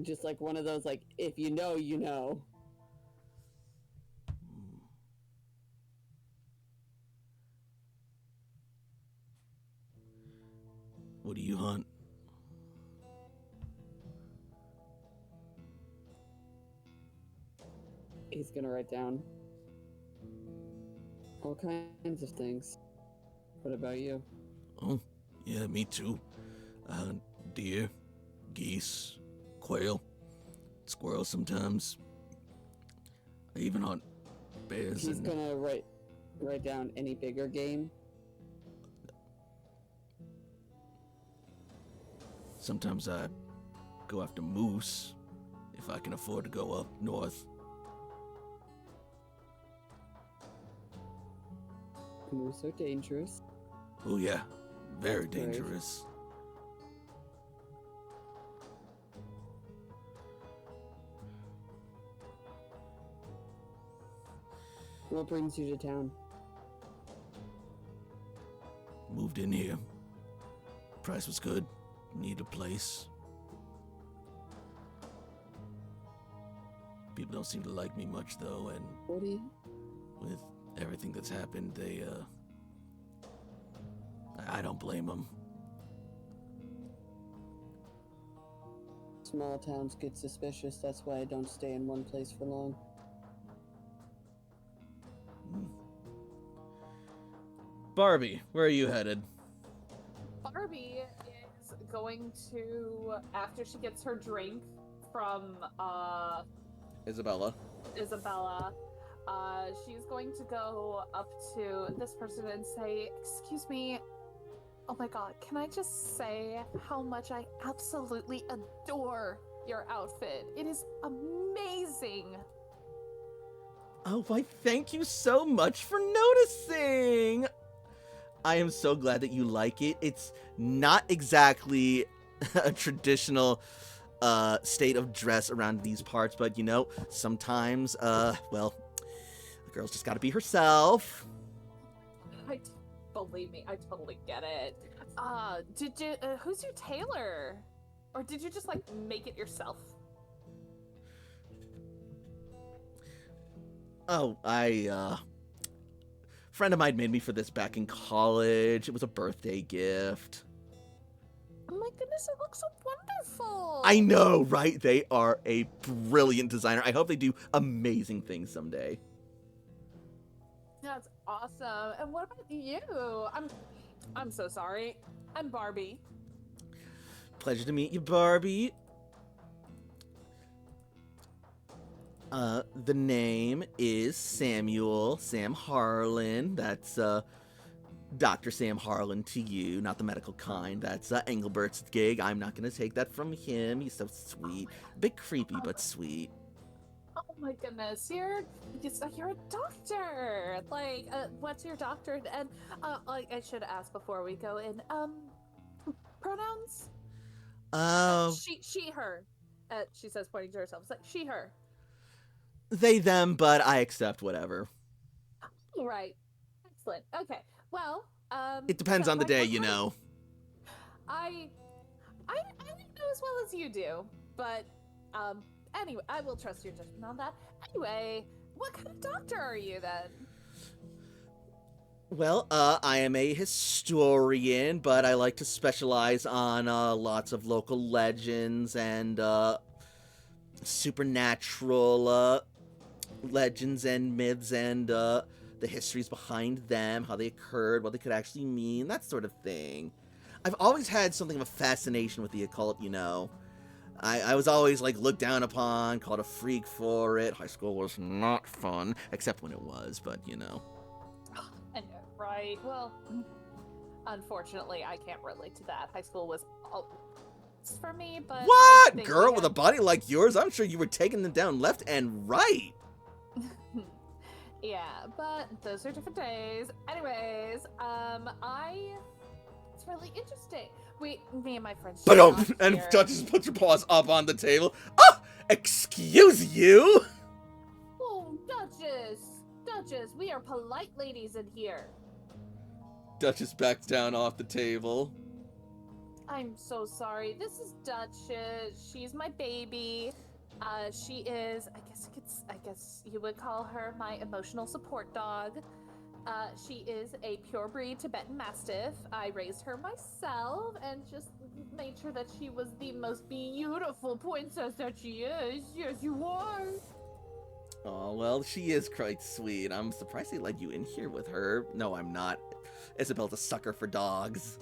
Just like one of those, like, if you know, you know. What do you hunt? He's gonna write down all kinds of things. What about you? Oh, yeah, me too. I hunt deer, geese, quail, squirrels sometimes. I even hunt bears He's and gonna write down any bigger game. sometimes I go after moose if I can afford to go up north. Moose are dangerous. Oh yeah, very That's brave. dangerous. What brings you to town? Moved in here. Price was good. Need a place. People don't seem to like me much though, and 40? with everything that's happened, they I don't blame them. Small towns get suspicious, that's why I don't stay in one place for long. Barbie, where are you headed? Barbie is going to, after she gets her drink from Isabella. Isabella, she's going to go up to this person and say, "Excuse me, oh my god, can I just say how much I absolutely adore your outfit. It is amazing. Oh, why, thank you so much for noticing! I am so glad that you like it. It's not exactly a traditional state of dress around these parts, but you know, sometimes, well, a girl's just gotta be herself. Believe me, I totally get it. Did you, who's your tailor? Or did you just, like, make it yourself? Oh, friend of mine made me for this back in college. It was a birthday gift. Oh my goodness, it looks so wonderful! I know, right? They are a brilliant designer. I hope they do amazing things someday. That's awesome. And what about you? I'm so sorry. I'm Barbie. Pleasure to meet you, Barbie. The name is Samuel Sam Harlan. That's, Dr. Sam Harlan to you, not the medical kind. That's, Engelbert's gig. I'm not gonna take that from him. He's so sweet. A bit creepy, but sweet. Oh my goodness, you're a doctor. Like, what's your doctorate? And like I should ask before we go in. Pronouns? She, her. She says, pointing to herself. It's like she, her. They, them, but I accept whatever. Right. Excellent. Okay. Well, It depends on the day, you know. I don't know as well as you do, but anyway, I will trust your judgment on that. Anyway, what kind of doctor are you then? Well, I am a historian, but I like to specialize on lots of local legends and supernatural legends and myths and the histories behind them, how they occurred, what they could actually mean, that sort of thing. I've always had something of a fascination with the occult, you know. I was always, like, looked down upon, called a freak for it. High school was not fun, except when it was, but, you know. I know, right? Well, unfortunately, I can't relate to that. High school was all for me, but... What? Girl with a body like yours? I'm sure you were taking them down left and right. Yeah, but those are different days. Anyways, it's really interesting. Me and my friends. But and Duchess puts her paws up on the table. Ah, excuse you. Oh, Duchess, we are polite ladies in here. Duchess backs down off the table. I'm so sorry. This is Duchess. She's my baby. She is, I guess you would call her my emotional support dog. She is a pure breed Tibetan Mastiff. I raised her myself and just made sure that she was the most beautiful princess that she is. Yes, you are. Oh, well, she is quite sweet. I'm surprised they let you in here with her. No, I'm not. Isabel's a sucker for dogs.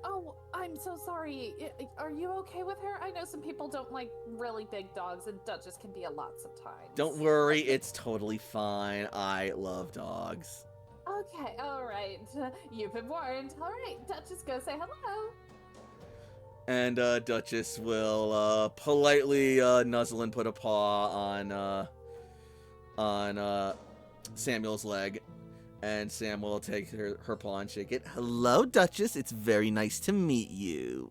Oh, I'm so sorry. Are you okay with her? I know some people don't like really big dogs, and Duchess can be a lot sometimes. Don't worry, it's totally fine. I love dogs. Okay, alright. You've been warned. Alright, Duchess, go say hello. And Duchess will politely nuzzle and put a paw on Samuel's leg. And Sam will take her paw and shake it. Hello, Duchess. It's very nice to meet you.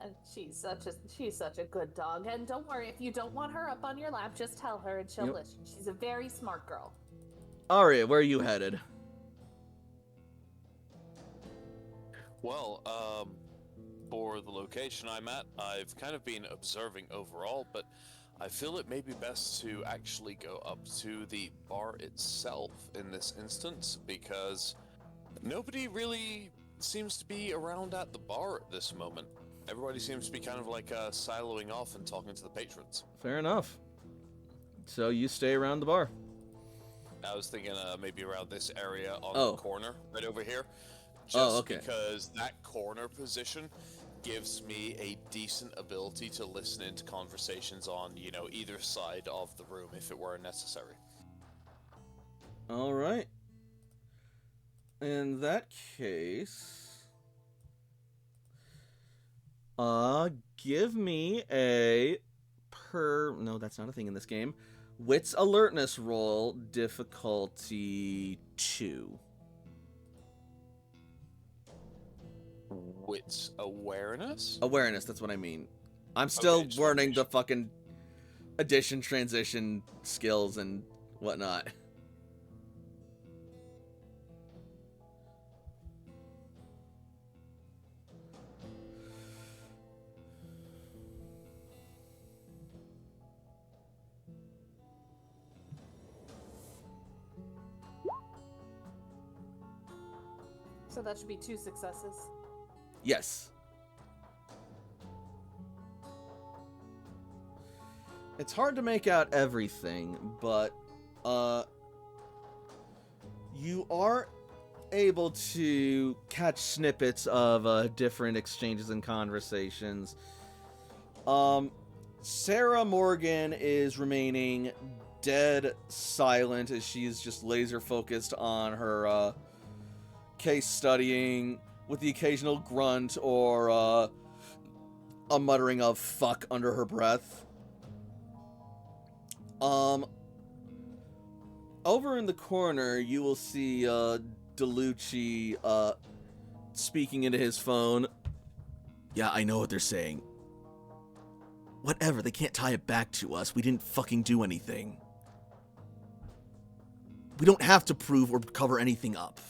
And she's such a good dog. And don't worry, if you don't want her up on your lap, just tell her and she'll listen. She's a very smart girl. Aria, where are you headed? Well, for the location I'm at, I've kind of been observing overall, but I feel it may be best to actually go up to the bar itself in this instance, because nobody really seems to be around at the bar at this moment. Everybody seems to be kind of like siloing off and talking to the patrons. Fair enough. So you stay around the bar. I was thinking maybe around this area on Oh. the corner, right over here. Just Oh, okay. because that corner position gives me a decent ability to listen into conversations on, you know, either side of the room if it were necessary. All right. In that case, give me a no, that's not a thing in this game. Wits alertness roll, difficulty 2. Wits awareness? Awareness, that's what I mean. I'm still just learning the fucking addition, transition skills and whatnot. So that should be 2 successes. Yes. It's hard to make out everything, but you are able to catch snippets of different exchanges and conversations. Sarah Morgan is remaining dead silent as she's just laser focused on her case studying, with the occasional grunt or a muttering of fuck under her breath. Over in the corner, you will see DeLucci speaking into his phone. Yeah, I know what they're saying. Whatever, they can't tie it back to us. We didn't fucking do anything. We don't have to prove or cover anything up.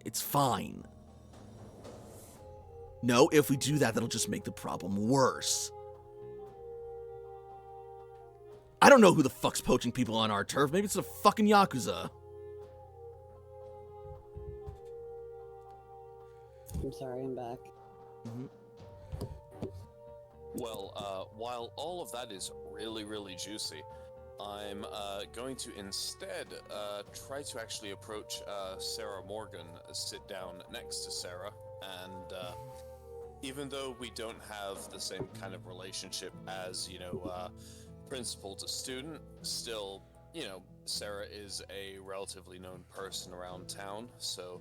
It's fine. No, if we do that, that'll just make the problem worse. I don't know who the fuck's poaching people on our turf. Maybe it's the fucking Yakuza. I'm sorry, I'm back. Mm-hmm. Well, while all of that is really, really juicy, I'm going to instead try to actually approach Sarah Morgan, sit down next to Sarah, and even though we don't have the same kind of relationship as, principal to student, still, Sarah is a relatively known person around town, so...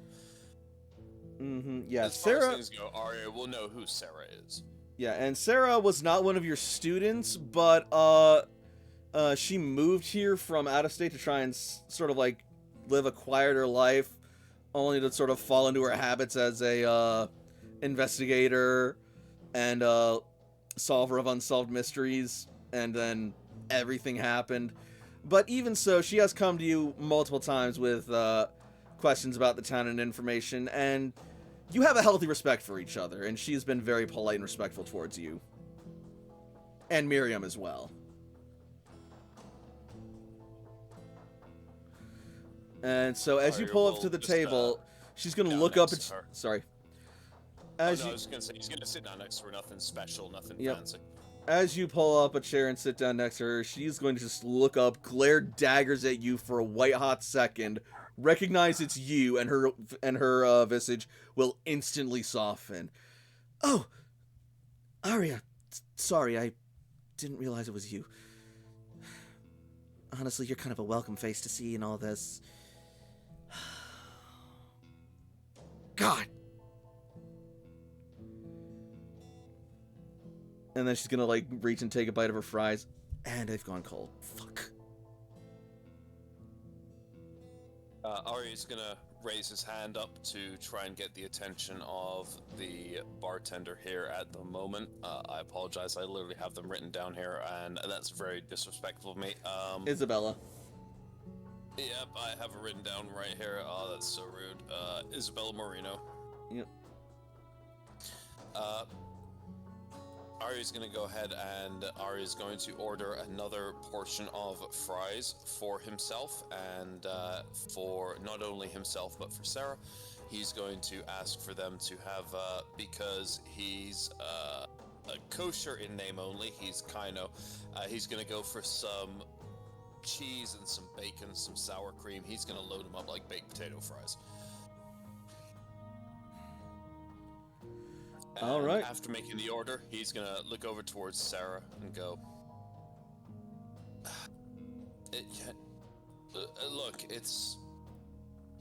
Mm-hmm, yeah, as far as Sarah... things go, Arya will know who Sarah is. Yeah, and Sarah was not one of your students, but, she moved here from out of state to try and sort of, live a quieter life, only to sort of fall into her habits as a, investigator and, solver of unsolved mysteries, and then everything happened. But even so, she has come to you multiple times with, questions about the town and information, and you have a healthy respect for each other, and she's been very polite and respectful towards you. And Miriam as well. And so as you Arya pull up will to the just, table, she's going to down look up next at... to her. Sorry. I As was gonna say, he's gonna sit down next to her, nothing special, nothing Yep. fancy. As you pull up a chair and sit down next to her, she's going to just look up, glare daggers at you for a white-hot second, recognize it's you, and her visage will instantly soften. Oh, Arya, sorry, I didn't realize it was you. Honestly, you're kind of a welcome face to see in all this. God. And then she's gonna, reach and take a bite of her fries. And they've gone cold. Fuck. Arya's gonna raise his hand up to try and get the attention of the bartender here at the moment. I apologize, I literally have them written down here, and that's very disrespectful of me. Isabella. Yep, I have it written down right here. Oh, that's so rude. Isabella Marino. Yep. Arya's gonna go ahead and Arya's going to order another portion of fries for himself and for not only himself but for Sarah. He's going to ask for them to have, because he's a kosher in name only, he's Kaino, he's gonna go for some cheese and some bacon, some sour cream. He's gonna load them up like baked potato fries. All right. After making the order, he's gonna look over towards Sarah and go, "Look, it's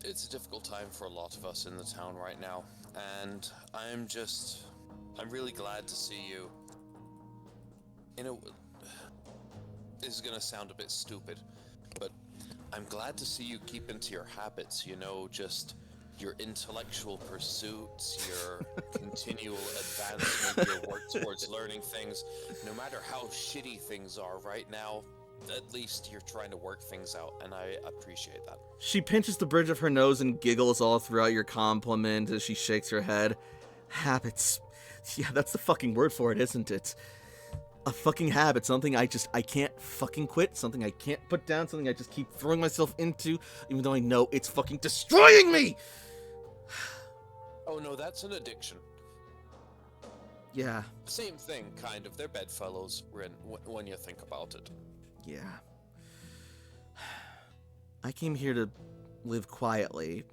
It's a difficult time for a lot of us in the town right now, and I'm really glad to see you. This is gonna sound a bit stupid, but I'm glad to see you keep into your habits, just your intellectual pursuits, your continual advancement, your work towards learning things. No matter how shitty things are right now, at least you're trying to work things out, and I appreciate that. She pinches the bridge of her nose and giggles all throughout your compliment as she shakes her head. Habits. Yeah, that's the fucking word for it, isn't it? A fucking habit, something I can't fucking quit, something I can't put down, something I just keep throwing myself into, even though I know it's fucking destroying me! Oh no, that's an addiction. Yeah. Same thing, kind of. They're bedfellows when you think about it. Yeah. I came here to live quietly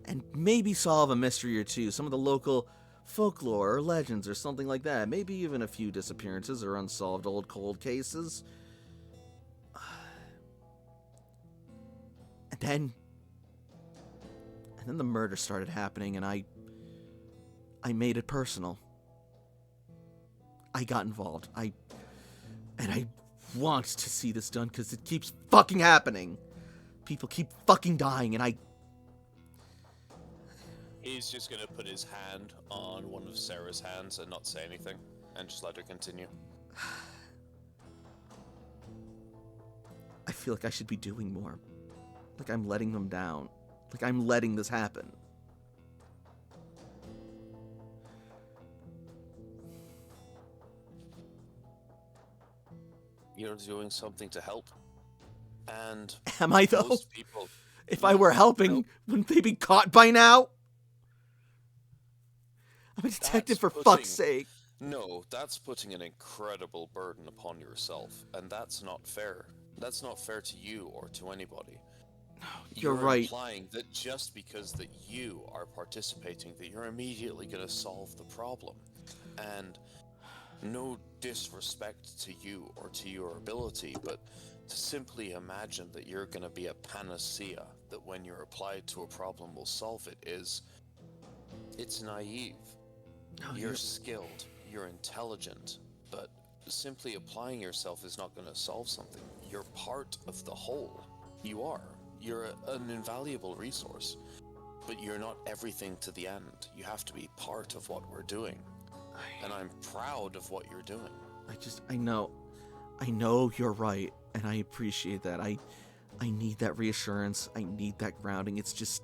and maybe solve a mystery or two, some of the local folklore or legends or something like that. Maybe even a few disappearances or unsolved old cold cases. And then the murder started happening, and I made it personal. I got involved. I want to see this done because it keeps fucking happening. People keep fucking dying, and He's just gonna put his hand on one of Sarah's hands and not say anything, and just let her continue. I feel like I should be doing more. Like I'm letting them down. Like I'm letting this happen. You're doing something to help. And Am I, though? most people... If I were helping, wouldn't they be caught by now? I'm a detective, for fuck's sake. No, that's putting an incredible burden upon yourself, and that's not fair. That's not fair to you or to anybody. You're right. Implying that just because that you are participating, that you're immediately going to solve the problem. And no disrespect to you or to your ability, but to simply imagine that you're going to be a panacea, that when you're applied to a problem will solve it, it's naive. No, You're skilled, you're intelligent, but simply applying yourself is not going to solve something. You're part of the whole. You are. You're an invaluable resource, but you're not everything to the end. You have to be part of what we're doing, and I'm proud of what you're doing. I know you're right, and I appreciate that. I need that reassurance. I need that grounding. It's just,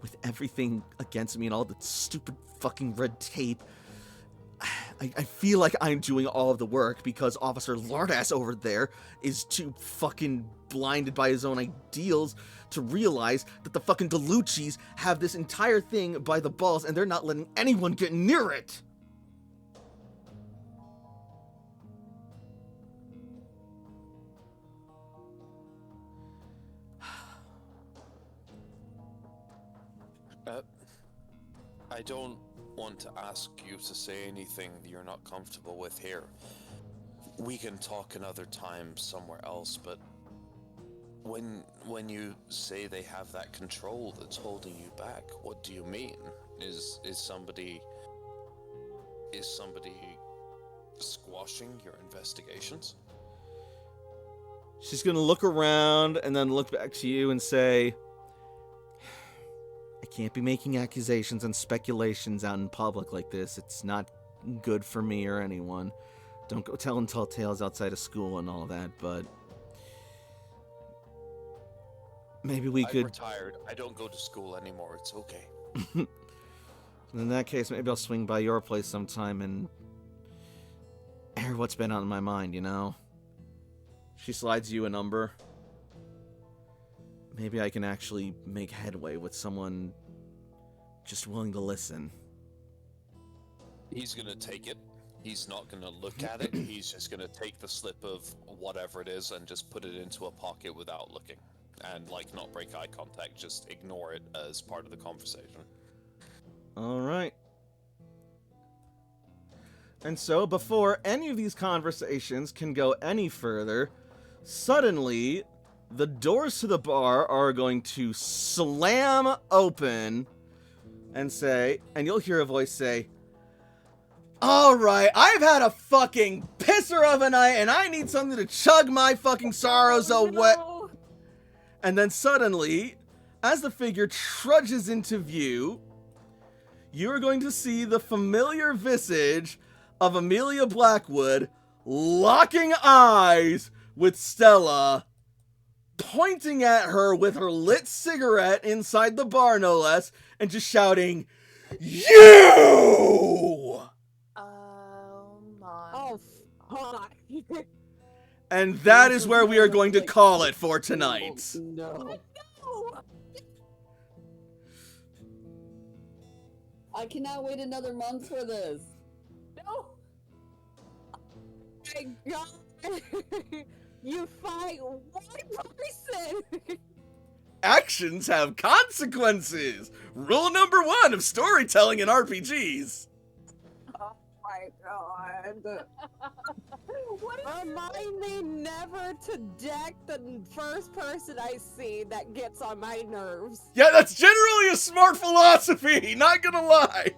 with everything against me and all the stupid fucking red tape, I feel like I'm doing all of the work because Officer Lardass over there is too fucking blinded by his own ideals to realize that the fucking DeLucci's have this entire thing by the balls and they're not letting anyone get near it. I don't want to ask you to say anything that you're not comfortable with here. We can talk another time somewhere else, but when you say they have that control that's holding you back, what do you mean? Is somebody squashing your investigations? She's gonna look around and then look back to you and say, I can't be making accusations and speculations out in public like this. It's not good for me or anyone. Don't go telling tall tales outside of school and all that, but maybe we could... I'm retired. I don't go to school anymore. It's okay. In that case, maybe I'll swing by your place sometime and air what's been on my mind, you know? She slides you a number. Maybe I can actually make headway with someone just willing to listen. He's gonna take it. He's not gonna look at it. He's just gonna take the slip of whatever it is and just put it into a pocket without looking. And, not break eye contact, just ignore it as part of the conversation. Alright. And so, before any of these conversations can go any further, suddenly, the doors to the bar are going to slam open and you'll hear a voice say, "Alright, I've had a fucking pisser of a night and I need something to chug my fucking sorrows away." No. And then suddenly, as the figure trudges into view, you are going to see the familiar visage of Amelia Blackwood locking eyes with Stella, pointing at her with her lit cigarette inside the bar, no less, and just shouting, "You!" Oh my. Oh, fuck. And that is where we are going to call it for tonight. No. I cannot wait another month for this. No. My God. You fight one person. Actions have consequences! Rule number 1 of storytelling in RPGs. Oh my God. What is Remind me never to deck the first person I see that gets on my nerves. Yeah, that's generally a smart philosophy, not gonna lie.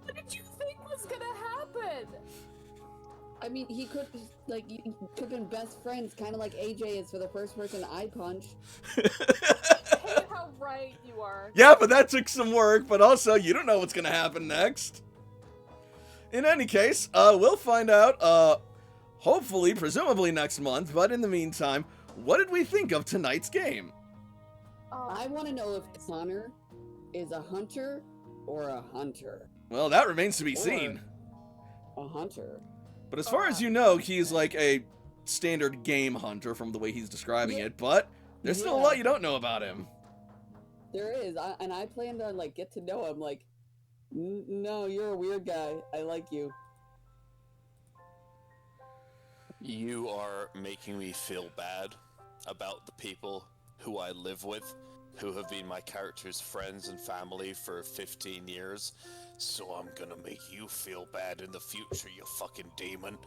What did you think was gonna happen? I mean, he could, like, you could have been best friends, kind of like AJ is for the first person I punch. Hey, how right you are. Yeah, but that took some work, but also, you don't know what's gonna happen next. In any case, we'll find out, hopefully, presumably next month, but in the meantime, what did we think of tonight's game? I want to know if Connor is a hunter or a hunter. Well, that remains to be seen. A hunter. But as far as you know, he's like a standard game hunter from the way he's describing it, but there's still a lot you don't know about him. There is, and I plan to, like, get to know him, like, no, you're a weird guy. I like you. You are making me feel bad about the people who I live with, who have been my character's friends and family for 15 years. So I'm gonna make you feel bad in the future, you fucking demon.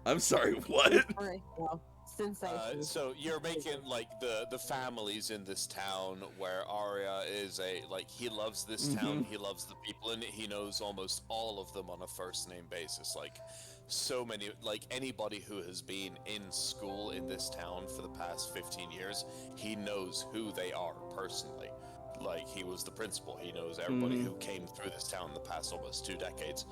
I'm sorry, what? Alright, well, sensation. So you're making, like, the families in this town where Arya is he loves this town, he loves the people in it, he knows almost all of them on a first name basis. Like, so many, like, anybody who has been in school in this town for the past 15 years, he knows who they are personally. Like, he was the principal, he knows everybody who came through this town in the past almost 2 decades.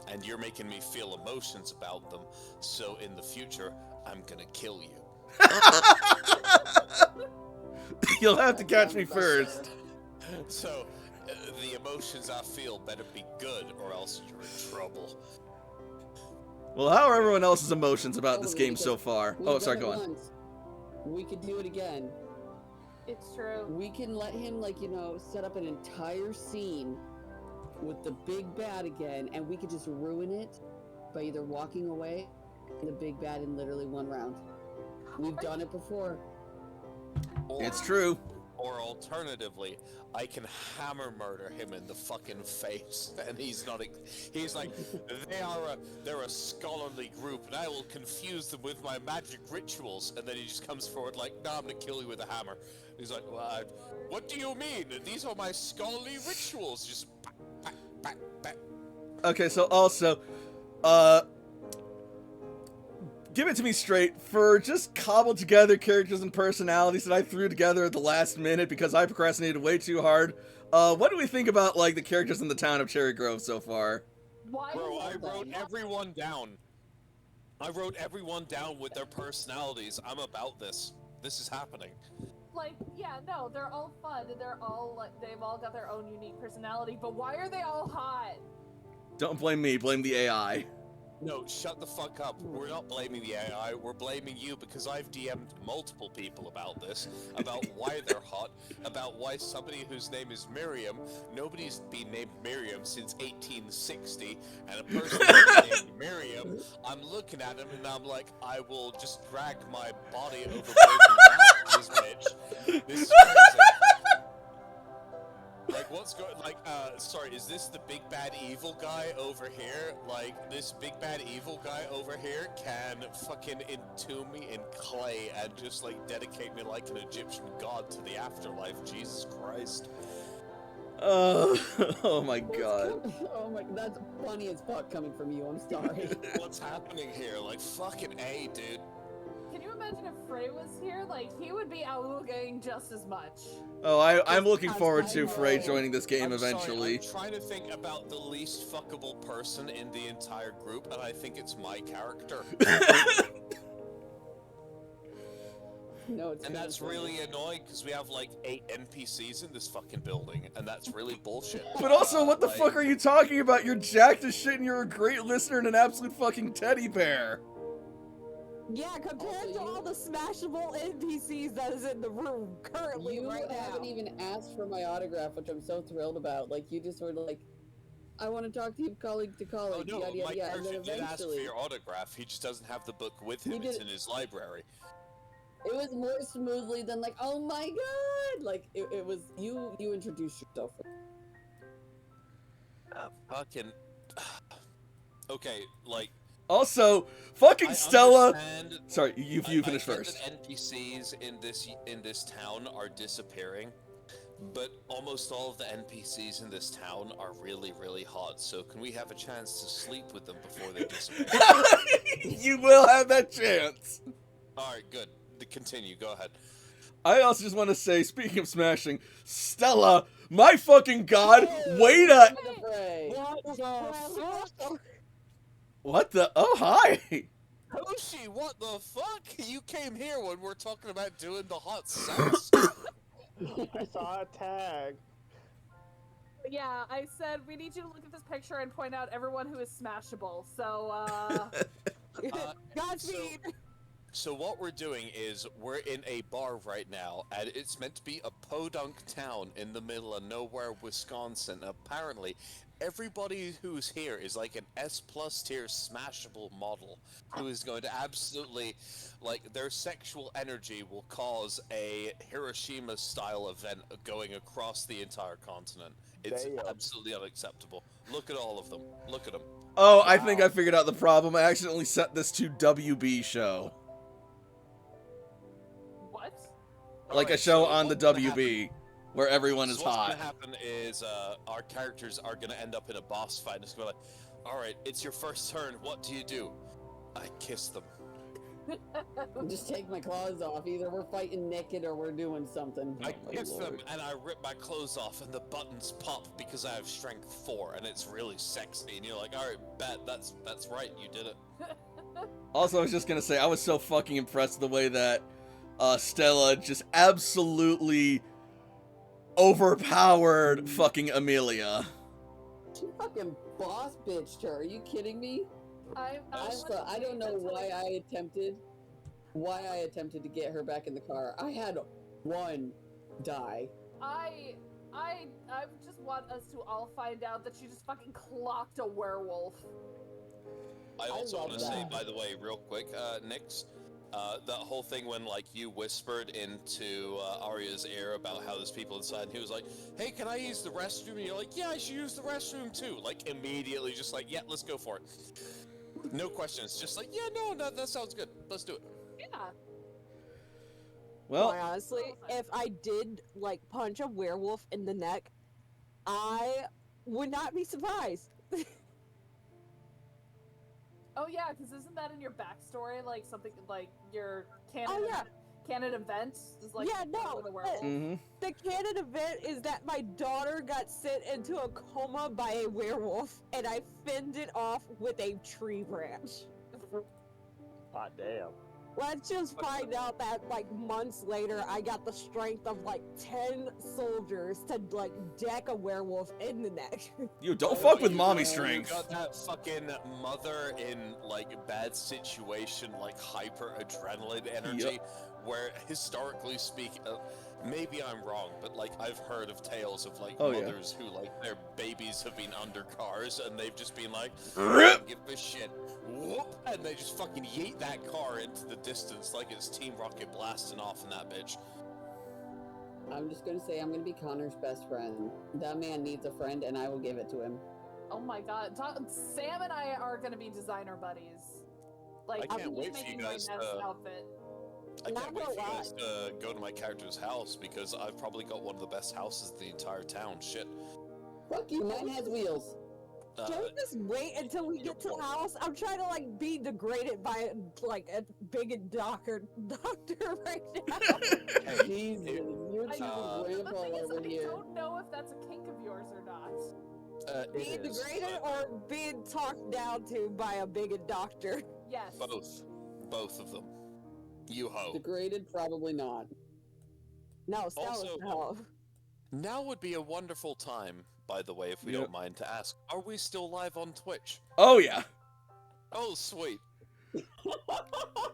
And you're making me feel emotions about them, so in the future, I'm gonna kill you. You'll have to catch me first. So, the emotions I feel better be good, or else you're in trouble. Well, how are everyone else's emotions about this game so far? We've Oh, sorry, done go it on. once. We could do it again. It's true. We can let him, like, set up an entire scene with the big bad again, and we could just ruin it by either walking away and the big bad in literally 1 round. We've done it before. Or, It's true. Or alternatively, I can hammer murder him in the fucking face, and he's not. He's like, they're a scholarly group, and I will confuse them with my magic rituals. And then he just comes forward like, "No, I'm gonna kill you with a hammer." He's like, "Well, what do you mean? These are my scholarly rituals." Just back, back, back, back. Okay, so also, give it to me straight. For just cobbled together characters and personalities that I threw together at the last minute because I procrastinated way too hard, what do we think about, like, the characters in the town of Cherry Grove so far? Why? Bro, I wrote everyone down. I wrote everyone down with their personalities. I'm about this. This is happening. Like, yeah, no, they're all fun and they're all like, they've all got their own unique personality. But why are they all hot? Don't blame me, blame the AI. No, shut the fuck up. We're not blaming the AI, we're blaming you because I've DM'd multiple people about this, about why they're hot, about why somebody whose name is Miriam, nobody's been named Miriam since 1860, and a person named Miriam, I'm looking at him and I'm like, I will just drag my body over this bitch. This is crazy. Like, what's going, like, sorry, sorry, is this the big bad evil guy over here? Like, this big bad evil guy over here can fucking entomb me in clay and just, like, dedicate me like an Egyptian god to the afterlife. Jesus Christ. Oh my god. Oh my, that's funny as fuck coming from you. I'm sorry. What's happening here? Like, fucking A, dude. Can you imagine if Frey was here? Like, he would be augaing just as much. Oh, I'm looking forward I to know. Frey joining this game I'm eventually. Sorry, I'm trying to think about the least fuckable person in the entire group, and I think it's my character. No, it's And kinda that's funny. really annoying because we have like 8 NPCs in this fucking building, and that's really bullshit. But also, what the Like, fuck are you talking about? You're jacked as shit and you're a great listener and an absolute fucking teddy bear. Yeah, compared Also, to all the smashable NPCs that is in the room currently You right haven't now. even asked for my autograph, which I'm so thrilled about. Like, you just were like, I want to talk to you colleague to Oh colleague, no, yada my yada yada. And then character did ask for eventually, your autograph. He just doesn't have the book with He him. It's did- in his library. it was more smoothly than like, oh my god! Like, it was, you introduced yourself. Fucking. Okay, like. Also, fucking I Stella. understand- Sorry, you I finish get first. that NPCs in this town are disappearing, but almost all of the NPCs in this town are really, really hot. So can we have a chance to sleep with them before they disappear? You will have that chance. All right, good. Continue. Go ahead. I also just want to say, speaking of smashing, Stella, my fucking god, wait a... Frey. What the... Oh, hi. Hoshi, what the fuck? You came here when we're talking about doing the hot sex. I saw a tag. Yeah, I said we need you to look at this picture and point out everyone who is smashable. So, Godspeed. So what we're doing is we're in a bar right now, and it's meant to be a podunk town in the middle of nowhere, Wisconsin. Apparently, everybody who's here is like an S+ tier smashable model who is going to absolutely, like, their sexual energy will cause a Hiroshima-style event going across the entire continent. It's Damn. absolutely unacceptable. Look at all of them. Look at them. Oh, I think I figured out the problem. I accidentally set this to WB show. what? Like a Alright, show so on the what's gonna happen- WB, where everyone is So what's hot. gonna happen is our characters are gonna end up in a boss fight. It's gonna be like, all right, it's your first turn. What do you do? I kiss them. Just take my clothes off. Either we're fighting naked or we're doing something. I Oh my kiss them lord. and I rip my clothes off and the buttons pop because I have strength 4 and it's really sexy. And you're like, all right, bet that's right, you did it. Also, I was just gonna say, I was so fucking impressed with the way that Stella just absolutely overpowered fucking Amelia. She fucking boss bitched her. Are you kidding me? I I don't know why I attempted to get her back in the car. I had one die. I just want us to all find out that she just fucking clocked a werewolf. I also love want to say, that. by the way, real quick, Nix, that whole thing when, like, you whispered into Arya's ear about how there's people inside, and he was like, hey, can I use the restroom? And you're like, yeah, I should use the restroom too. Like, immediately, just like, yeah, let's go for it. No questions, just like, yeah, no, that sounds good. Let's do it. Yeah. Well, Quite honestly, if I did like punch a werewolf in the neck, I would not be surprised. Oh yeah, because isn't that in your backstory? Like something like your canon. Oh, yeah. Canon event is like Yeah, no, with a werewolf. hmm The canon event is that my daughter got sent into a coma by a werewolf, and I fended it off with a tree branch. Hot damn. Let's just find out that, like, months later, I got the strength of, like, 10 soldiers to, like, deck a werewolf in the neck. You don't fuck with You mommy got- strength. You got that fucking mother in, like, bad situation, like, hyper adrenaline energy, where historically speaking, maybe I'm wrong, but, like, I've heard of tales of, like, Oh, yeah. mothers who, like, their babies have been under cars, and they've just been like, Rip! give this shit, whoop, and they just fucking yeet that car into the distance like it's Team Rocket blasting off in that bitch. I'm just gonna say I'm gonna be Connor's best friend. That man needs a friend, and I will give it to him. Oh my god, Sam and I are gonna be designer buddies. Like, I can't he's wait for you making guys my best to- outfit. I Not can't wait gonna for you lie. guys to go to my character's house because I've probably got one of the best houses in the entire town. Shit. Fuck you, mine has wheels. Don't just wait until we get to the house. I'm trying to like be degraded by like a big doctor right now. Hey, Jesus, you're I too know. The grandpa thing is, over I here. don't know if that's a kink of yours or not. Being it is, degraded but or being talked down to by a bigot doctor. Yes. both of them. You ho. Degraded, probably not. No, Stella's Also- no. Now would be a wonderful time, by the way, if we Yep. don't mind to ask. Are we still live on Twitch? Oh yeah. Oh, sweet.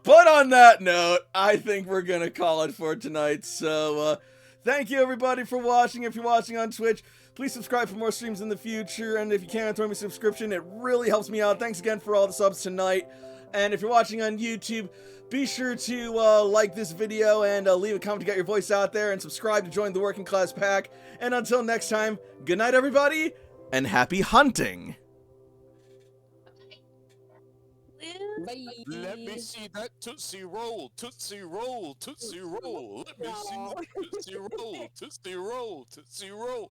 But on that note, I think we're gonna call it for tonight. So, thank you everybody for watching. If you're watching on Twitch, please subscribe for more streams in the future. And if you can, throw me a subscription. It really helps me out. Thanks again for all the subs tonight. And if you're watching on YouTube, be sure to like this video and leave a comment to get your voice out there and subscribe to join the Working Class Pack. And until next time, good night everybody, and happy hunting! Bye. Let me see that Tootsie Roll, Tootsie Roll, Tootsie Roll. Let me see that Tootsie Roll, Tootsie Roll, Tootsie Roll.